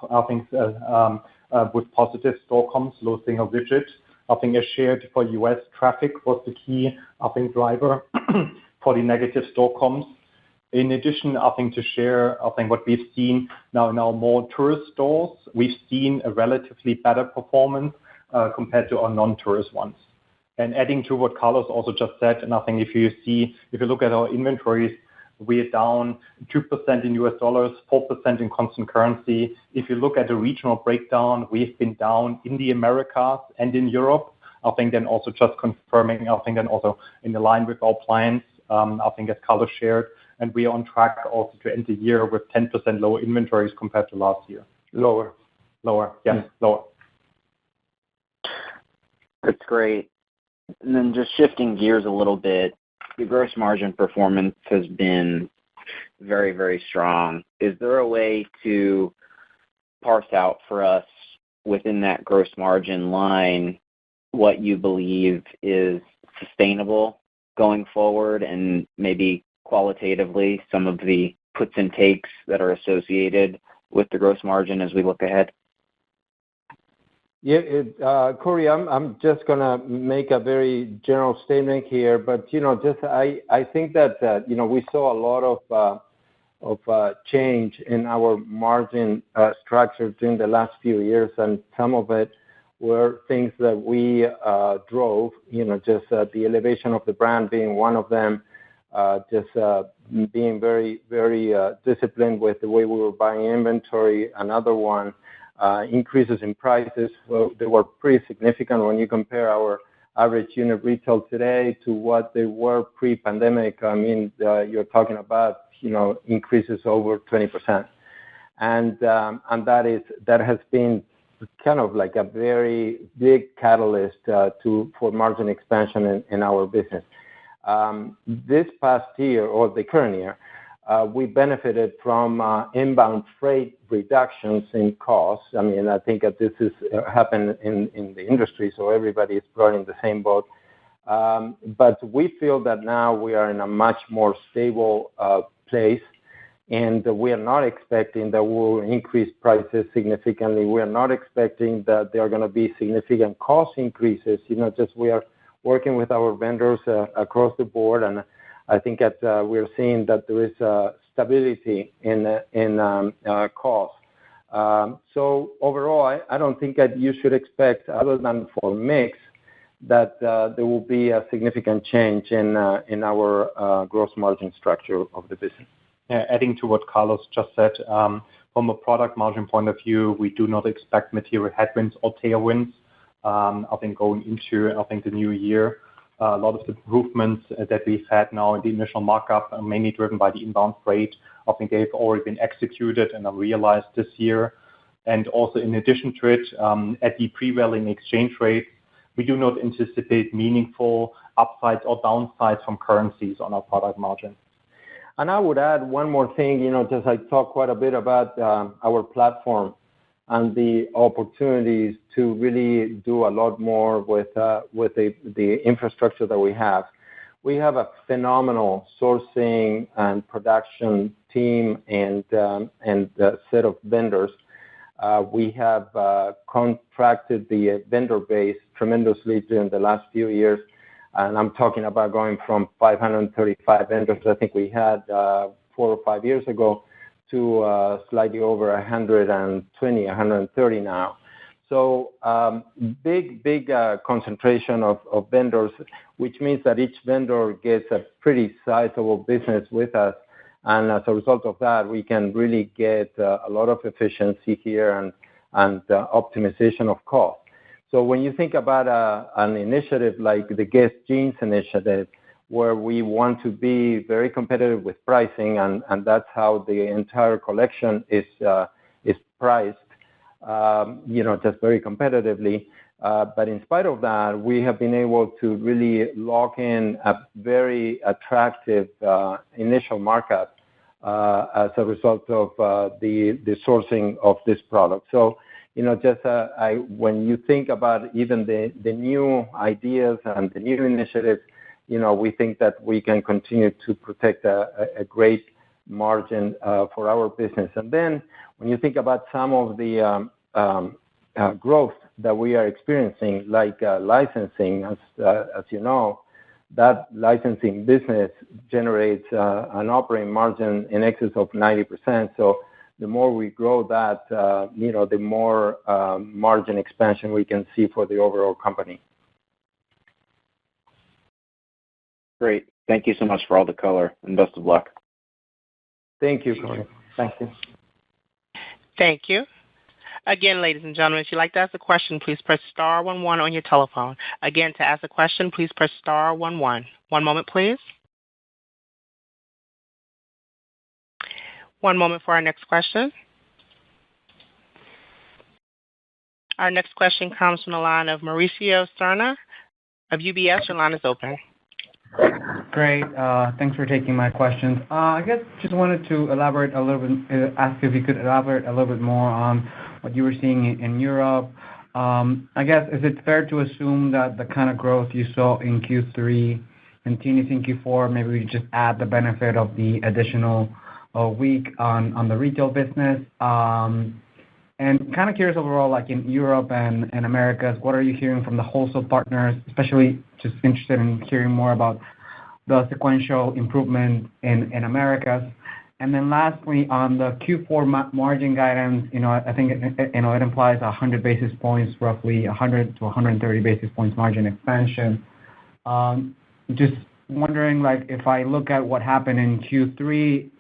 with positive store comps, low single digits. I think as shared for U.S., traffic was the key, driver for the negative store comps. In addition, to share, what we've seen now in our more tourist stores, we've seen a relatively better performance compared to our non-tourist ones. And adding to what Carlos also just said, and if you look at our inventories, we are down 2% in US dollars, 4% in constant currency. If you look at the regional breakdown, we've been down in the Americas and in Europe. Then also just confirming, then also in line with our plans, as Carlos shared, and we are on track also to end the year with 10% lower inventories compared to last year. Lower. Yes, lower. That's great. And then just shifting gears a little bit, the gross margin performance has been very, very strong. Is there a way to parse out for us within that gross margin line what you believe is sustainable going forward, and maybe qualitatively some of the puts and takes that are associated with the gross margin as we look ahead? Yeah, Corey, I'm just going to make a very general statement here, but, I think that, we saw a lot change in our margin structure during the last few years, and some of it were things that we drove, just the elevation of the brand being one of them, just being very, very disciplined with the way we were buying inventory. Another one, increases in prices. Well, they were pretty significant when you compare our average unit retail today to what they were pre-pandemic. I mean, you're talking about, increases over 20%. And that has been kind of like a very big catalyst for margin expansion in our business. This past year, or the current year, we benefited from inbound freight reductions in costs. I mean, I think that this has happened in the industry, so everybody is probably in the same boat. But we feel that now we are in a much more stable place, and we are not expecting that we'll increase prices significantly. We are not expecting that there are going to be significant cost increases. Just we are working with our vendors across the board, and I think that we're seeing that there is stability in cost. So overall, I don't think that you should expect, other than for mix, that there will be a significant change in our gross margin structure of the business. Yeah, adding to what Carlos just said, from a product margin point of view, we do not expect material headwinds or tailwinds. I think going into the new year, a lot of the improvements that we've had now in the initial markup are mainly driven by the inbound freight. I think they've already been executed and are realized this year. And also in addition to it, at the prevailing exchange rate, we do not anticipate meaningful upsides or downsides from currencies on our product margin. And I would add one more thing, just I talk quite a bit about our platform and the opportunities to really do a lot more with the infrastructure that we have. We have a phenomenal sourcing and production team and set of vendors. We have contracted the vendor base tremendously during the last few years. And I'm talking about going from 535 vendors I think we had 4 or 5 years ago to slightly over 120, 130 now. So big concentration of vendors, which means that each vendor gets a pretty sizable business with us. And as a result of that, we can really get a lot of efficiency here and optimization of cost. So when you think about an initiative like the GES Jeans initiative, where we want to be very competitive with pricing, and that's how the entire collection is priced, just very competitively. But in spite of that, we have been able to really lock in a very attractive initial markup as a result of the sourcing of this product. So, when you think about even the new ideas and the new initiatives, we think that we can continue to protect a great margin for our business. And then when you think about some of the growth that we are experiencing, like licensing, as you know, that licensing business generates an operating margin in excess of 90%. So the more we grow that, the more margin expansion we can see for the overall company. Great. Thank you so much for all the color, and best of luck. Thank you, Corey. Thank you. Thank you. Again, ladies and gentlemen, if you'd like to ask a question, please press star 11 on your telephone. Again, to ask a question, please press star 11. One moment, please. One moment for our next question. Our next question comes from the line of Mauricio Serna of UBS. Your line is open. Great. Thanks for taking my questions. I guess just wanted to elaborate a little bit, ask if you could elaborate a little bit more on what you were seeing in Europe. I guess, is it fair to assume that the kind of growth you saw in Q3 continues in Q4? Maybe we just add the benefit of the additional week on the retail business. And kind of curious overall, like in Europe and Americas, what are you hearing from the wholesale partners, especially just interested in hearing more about the sequential improvement in Americas? And then lastly, on the Q4 margin guidance, I think it implies 100 basis points, roughly 100 to 130 basis points margin expansion. Just wondering, if I look at what happened in Q3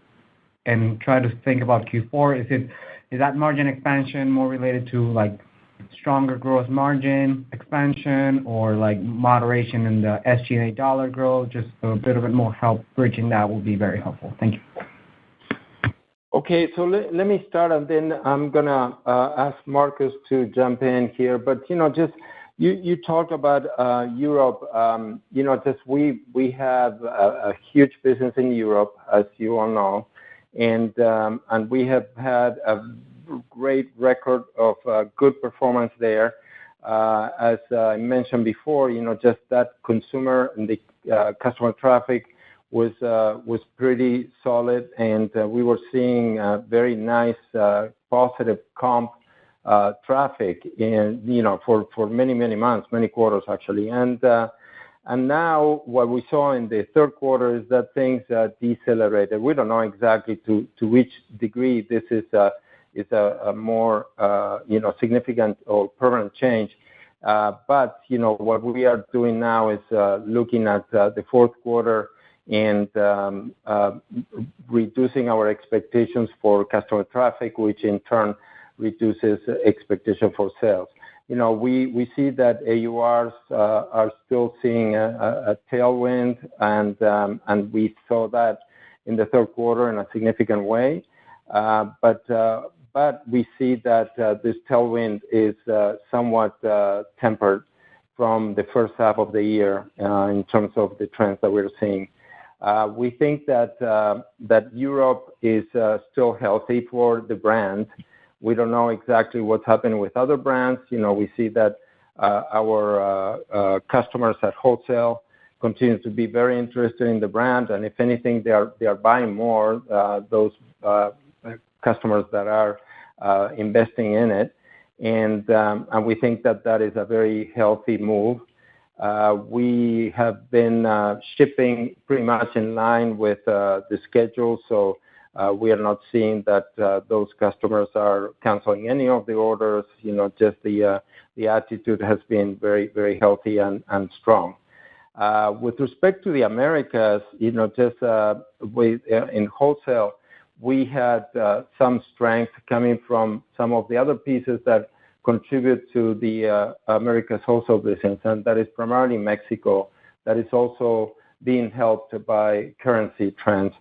and try to think about Q4, is that margin expansion more related to stronger gross margin expansion or moderation in the SG&A dollar growth? Just a bit more help bridging that would be very helpful. Thank you. Okay, so let me start, and then I'm gonna ask Marcus to jump in here. But just you talked about Europe. Just we have a huge business in Europe, as you all know, and we have had a great record of good performance there. As I mentioned before, just that consumer and the customer traffic was pretty solid, and we were seeing very nice positive comp traffic for many months, many quarters actually. And now what we saw in the third quarter is that things decelerated. We don't know exactly to which degree this is a more significant or permanent change. But what we are doing now is looking at the fourth quarter and reducing our expectations for customer traffic, which in turn reduces expectation for sales. We see that AURs are still seeing a tailwind, and we saw that in the third quarter in a significant way. But we see that this tailwind is somewhat tempered from the first half of the year in terms of the trends that we're seeing. We think that Europe is still healthy for the brand. We don't know exactly what's happening with other brands. We see that our customers at wholesale continue to be very interested in the brand, and if anything, they are buying more, those customers that are investing in it. And we think that is a very healthy move. We have been shipping pretty much in line with the schedule, so we are not seeing that those customers are canceling any of the orders. Just the attitude has been very, very healthy and strong. With respect to the Americas, just in wholesale, we had some strength coming from some of the other pieces that contribute to the Americas wholesale business, and that is primarily Mexico. That is also being helped by currency trends.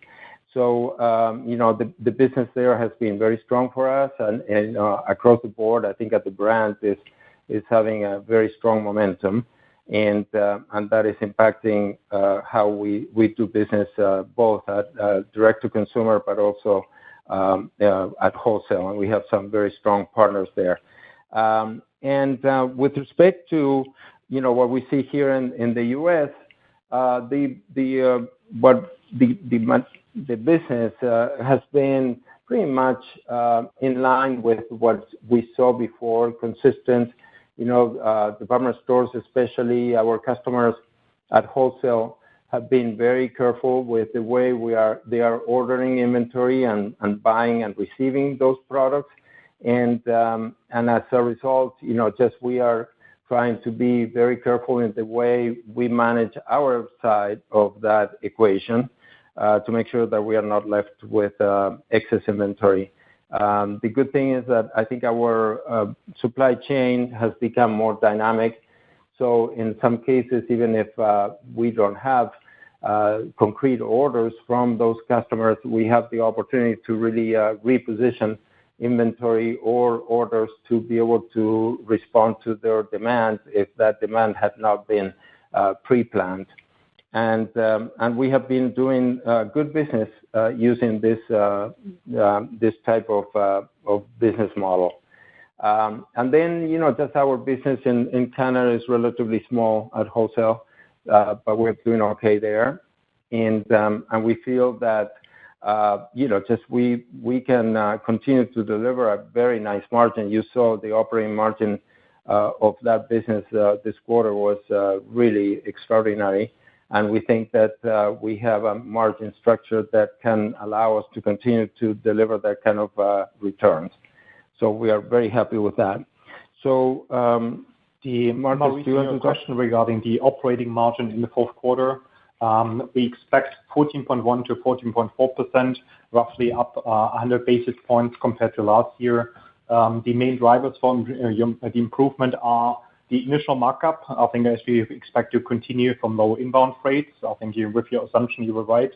So, the business there has been very strong for us, and across the board, I think that the brand is having a very strong momentum, and that is impacting how we do business both at direct to consumer, but also at wholesale, and we have some very strong partners there. And with respect to what we see here in the U.S., the business has been pretty much in line with what we saw before, consistent. Department stores, especially our customers at wholesale, have been very careful with the way they are ordering inventory and buying and receiving those products. And as a result, just we are trying to be very careful in the way we manage our side of that equation to make sure that we are not left with excess inventory. The good thing is that I think our supply chain has become more dynamic. So in some cases, even if we don't have concrete orders from those customers, we have the opportunity to really reposition inventory or orders to be able to respond to their demand if that demand had not been pre-planned. And we have been doing good business using this type of business model. And then, just our business in Canada is relatively small at wholesale, but we're doing okay there. And we feel that, just we can continue to deliver a very nice margin. You saw the operating margin of that business this quarter was really extraordinary. and we think that we have a margin structure that can allow us to continue to deliver that kind of returns. So we are very happy with that. So, Marcus, do you want to question regarding the operating margin in the fourth quarter? We expect 14.1% to 14.4%, roughly up 100 basis points compared to last year. The main drivers for the improvement are the initial markup. I think as we expect to continue from low inbound freights, I think with your assumption, you were right.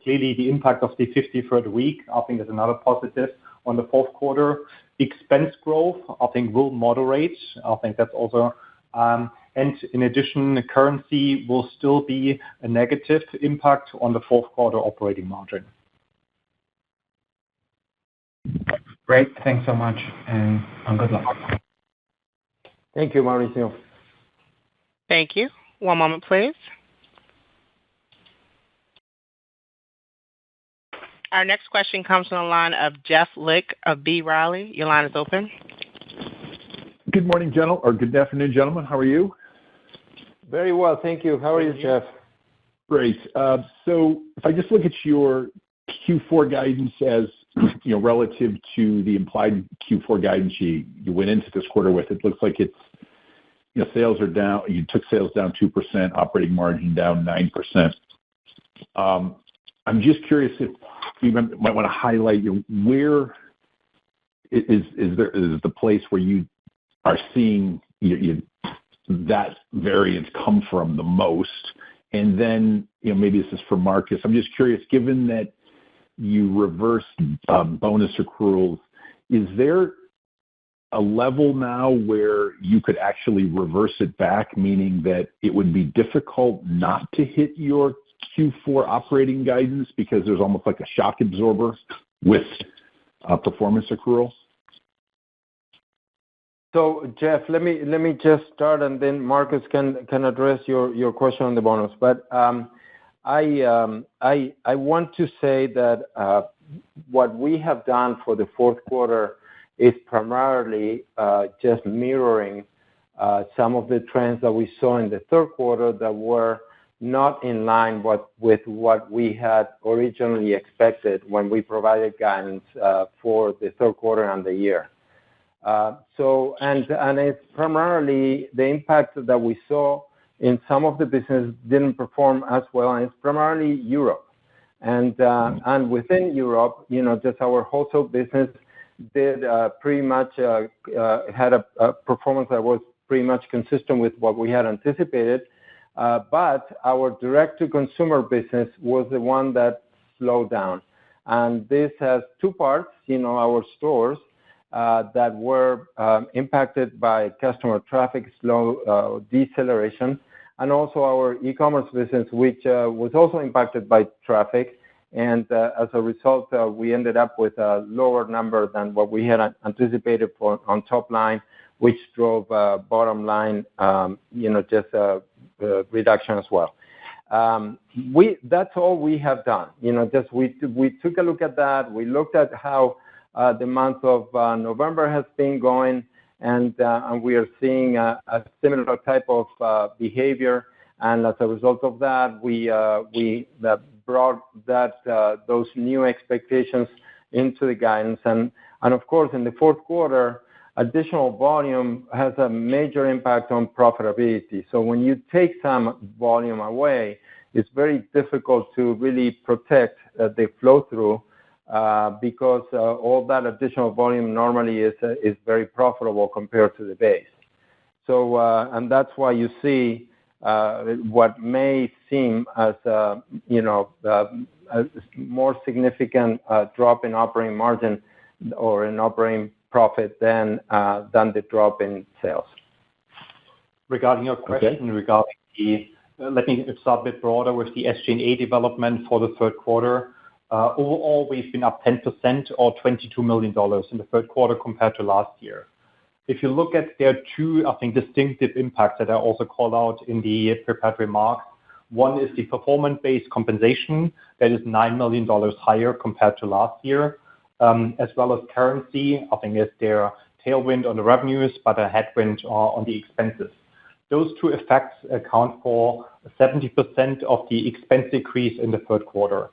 Clearly, the impact of the 53rd week, I think, is another positive on the fourth quarter. Expense growth, I think, will moderate. I think that's also, and in addition, currency will still be a negative impact on the fourth quarter operating margin. Great. Thanks so much, and good luck. Thank you, Mauricio. Thank you. One moment, please. Our next question comes from the line of Jeff Lick of B. Riley. Your line is open. Good morning, gentlemen, or good afternoon, gentlemen. How are you? Very well, thank you. How are you, Jeff? Great. So if I just look at your Q4 guidance as relative to the implied Q4 guidance you went into this quarter with, it looks like it's sales are down. You took sales down 2%, operating margin down 9%. I'm just curious if you might want to highlight where is the place where you are seeing that variance come from the most, and then maybe this is for Marcus. I'm just curious, given that you reversed bonus accruals, is there a level now where you could actually reverse it back, meaning that it would be difficult not to hit your Q4 operating guidance because there's almost like a shock absorber with performance accruals? So, Jeff, let me just start, and then Marcus can address your question on the bonus. But I want to say that what we have done for the fourth quarter is primarily just mirroring some of the trends that we saw in the third quarter that were not in line with what we had originally expected when we provided guidance for the third quarter and the year. So it's primarily the impact that we saw in some of the business didn't perform as well, and it's primarily Europe. And within Europe, just our wholesale business did pretty much had a performance that was pretty much consistent with what we had anticipated. But our direct-to-consumer business was the one that slowed down. And this has two parts, our stores that were impacted by customer traffic slow deceleration, and also our e-commerce business, which was also impacted by traffic. And as a result, we ended up with a lower number than what we had anticipated on top line, which drove bottom line, just a reduction as well. That's all we have done. Just we took a look at that. We looked at how the month of November has been going, and we are seeing a similar type of behavior. And as a result of that, we brought those new expectations into the guidance. And of course, in the fourth quarter, additional volume has a major impact on profitability. So when you take some volume away, it's very difficult to really protect the flow-through because all that additional volume normally is very profitable compared to the base. So and that's why you see what may seem as a more significant drop in operating margin or in operating profit than the drop in sales. Regarding your question regarding let me start a bit broader with the SG&A development for the third quarter. Overall, we've been up 10% or $22 million in the third quarter compared to last year. If you look at there are two, I think, distinctive impacts that I also called out in the prepared remarks. One is the performance-based compensation that is $9 million higher compared to last year, as well as currency. I think is their tailwind on the revenues, but a headwind on the expenses. those two effects account for 70% of the expense decrease in the third quarter.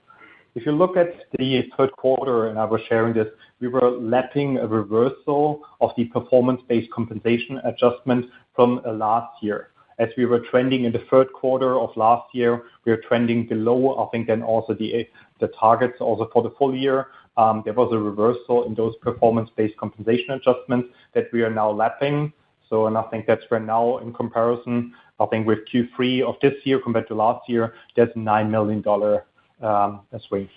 If you look at the third quarter, and I was sharing this, we were lapping a reversal of the performance-based compensation adjustment from last year. As we were trending in the third quarter of last year, we were trending below, I think, then also the targets also for the full year. There was a reversal in those performance-based compensation adjustments that we are now lapping. And I think that's where now, in comparison, I think with Q3 of this year compared to last year, there's $9 million swing.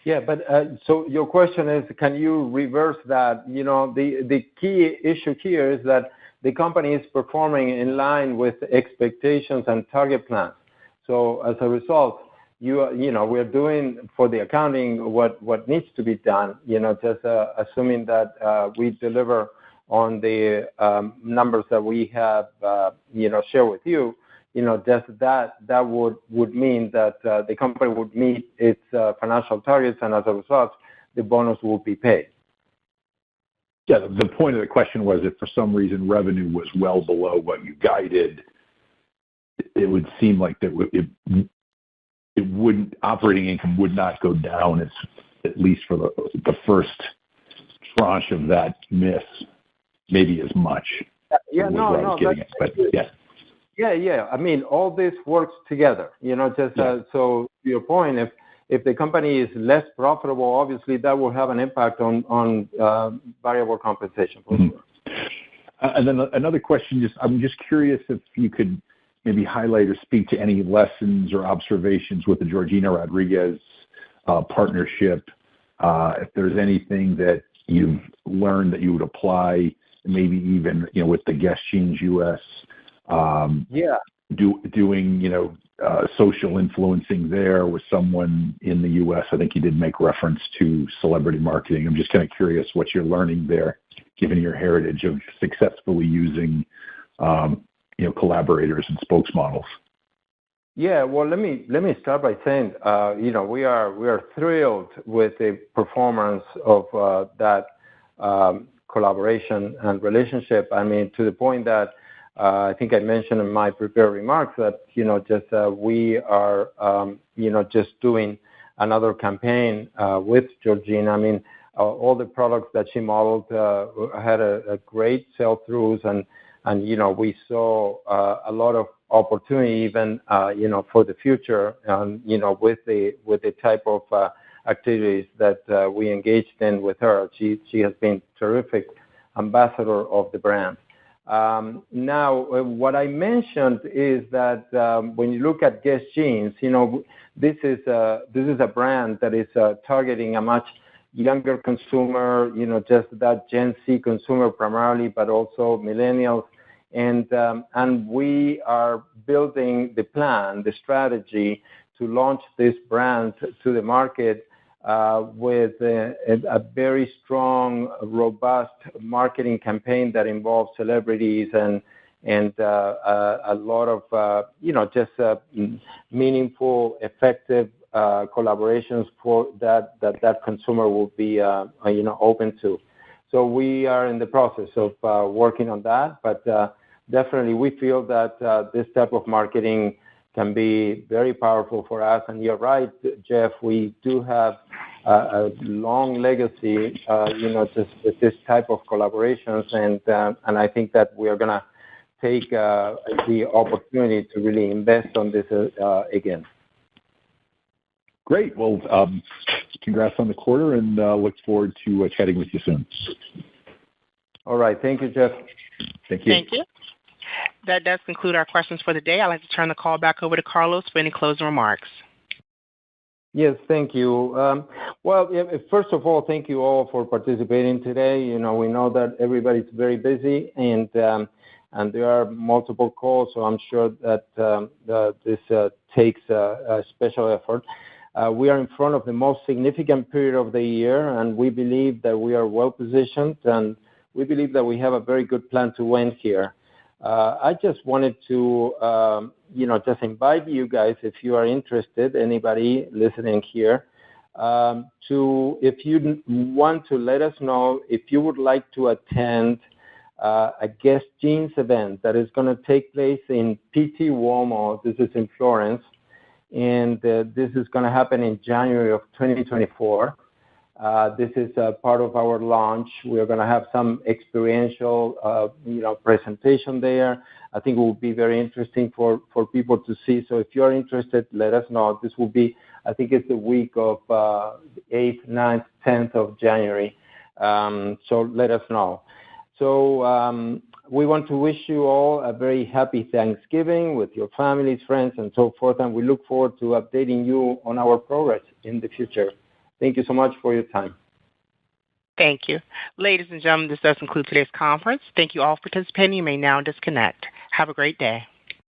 Yeah, but so your question is, can you reverse that? The key issue here is that the company is performing in line with expectations and target plans. So as a result, we're doing for the accounting what needs to be done. Just assuming that we deliver on the numbers that we have share with you. Just that would mean that the company would meet its financial targets, and as a result, the bonus will be paid. Yeah, the point of the question was if for some reason revenue was well below what you guided, it would seem like that operating income would not go down at least for the first tranche of that miss, maybe as much. Yeah, no. Yeah. I mean, all this works together. So to your point, if the company is less profitable, obviously that will have an impact on variable compensation for sure. And then another question, I'm just curious if you could maybe highlight or speak to any lessons or observations with the Georgina Rodriguez partnership. If there's anything that you've learned that you would apply, maybe even with the Guess Jeans US. Doing social influencing there with someone in the U.S. I think you did make reference to celebrity marketing. I'm just kind of curious what you're learning there, given your heritage of successfully using collaborators and spokesmodels. Yeah, well, let me start by saying, we are thrilled with the performance of that collaboration and relationship. I mean, to the point that I think I mentioned in my prepared remarks that we are just doing another campaign with Georgina. I mean, all the products that she modeled had a great sell-throughs, and we saw a lot of opportunity even for the future, with the type of activities that we engaged in with her. She has been terrific ambassador of the brand. Now, what I mentioned is that when you look at Guess Jeans, this is a brand that is targeting a much younger consumer, just that Gen Z consumer primarily, but also millennials, and we are building the strategy to launch this brand to the market with a very strong, robust marketing campaign that involves celebrities and a lot of just meaningful, effective collaborations for that consumer will be open to. So we are in the process of working on that, but definitely we feel that this type of marketing can be very powerful for us. And you're right, Jeff, we do have a long legacy, just with this type of collaborations, and I think that we are gonna take the opportunity to really invest on this again. Great. Well, congrats on the quarter, and look forward to chatting with you soon. All right. Thank you, Jeff. Thank you. Thank you. That does conclude our questions for the day. I'd like to turn the call back over to Carlos for any closing remarks. Yes, thank you. Well, first of all, thank you all for participating today. We know that everybody's very busy, and there are multiple calls, so I'm sure that this takes a special effort. We are in front of the most significant period of the year, and we believe that we are well positioned, and we believe that we have a very good plan to win here. I just wanted to, just invite you guys, if you are interested, anybody listening here, if you want to let us know if you would like to attend a Guess Jeans event that is going to take place in PT Uomo. This is in Florence, and this is going to happen in January of 2024. This is a part of our launch. We're going to have some experiential, presentation there. I think it will be very interesting for people to see. So if you're interested, let us know. This will be, I think it's the week of 8th, 9th, 10th of January. So let us know. So we want to wish you all a very happy Thanksgiving with your families, friends, and so forth. And we look forward to updating you on our progress in the future. Thank you so much for your time. Thank you. Ladies and gentlemen, this does conclude today's conference. Thank you all for participating. You may now disconnect. Have a great day.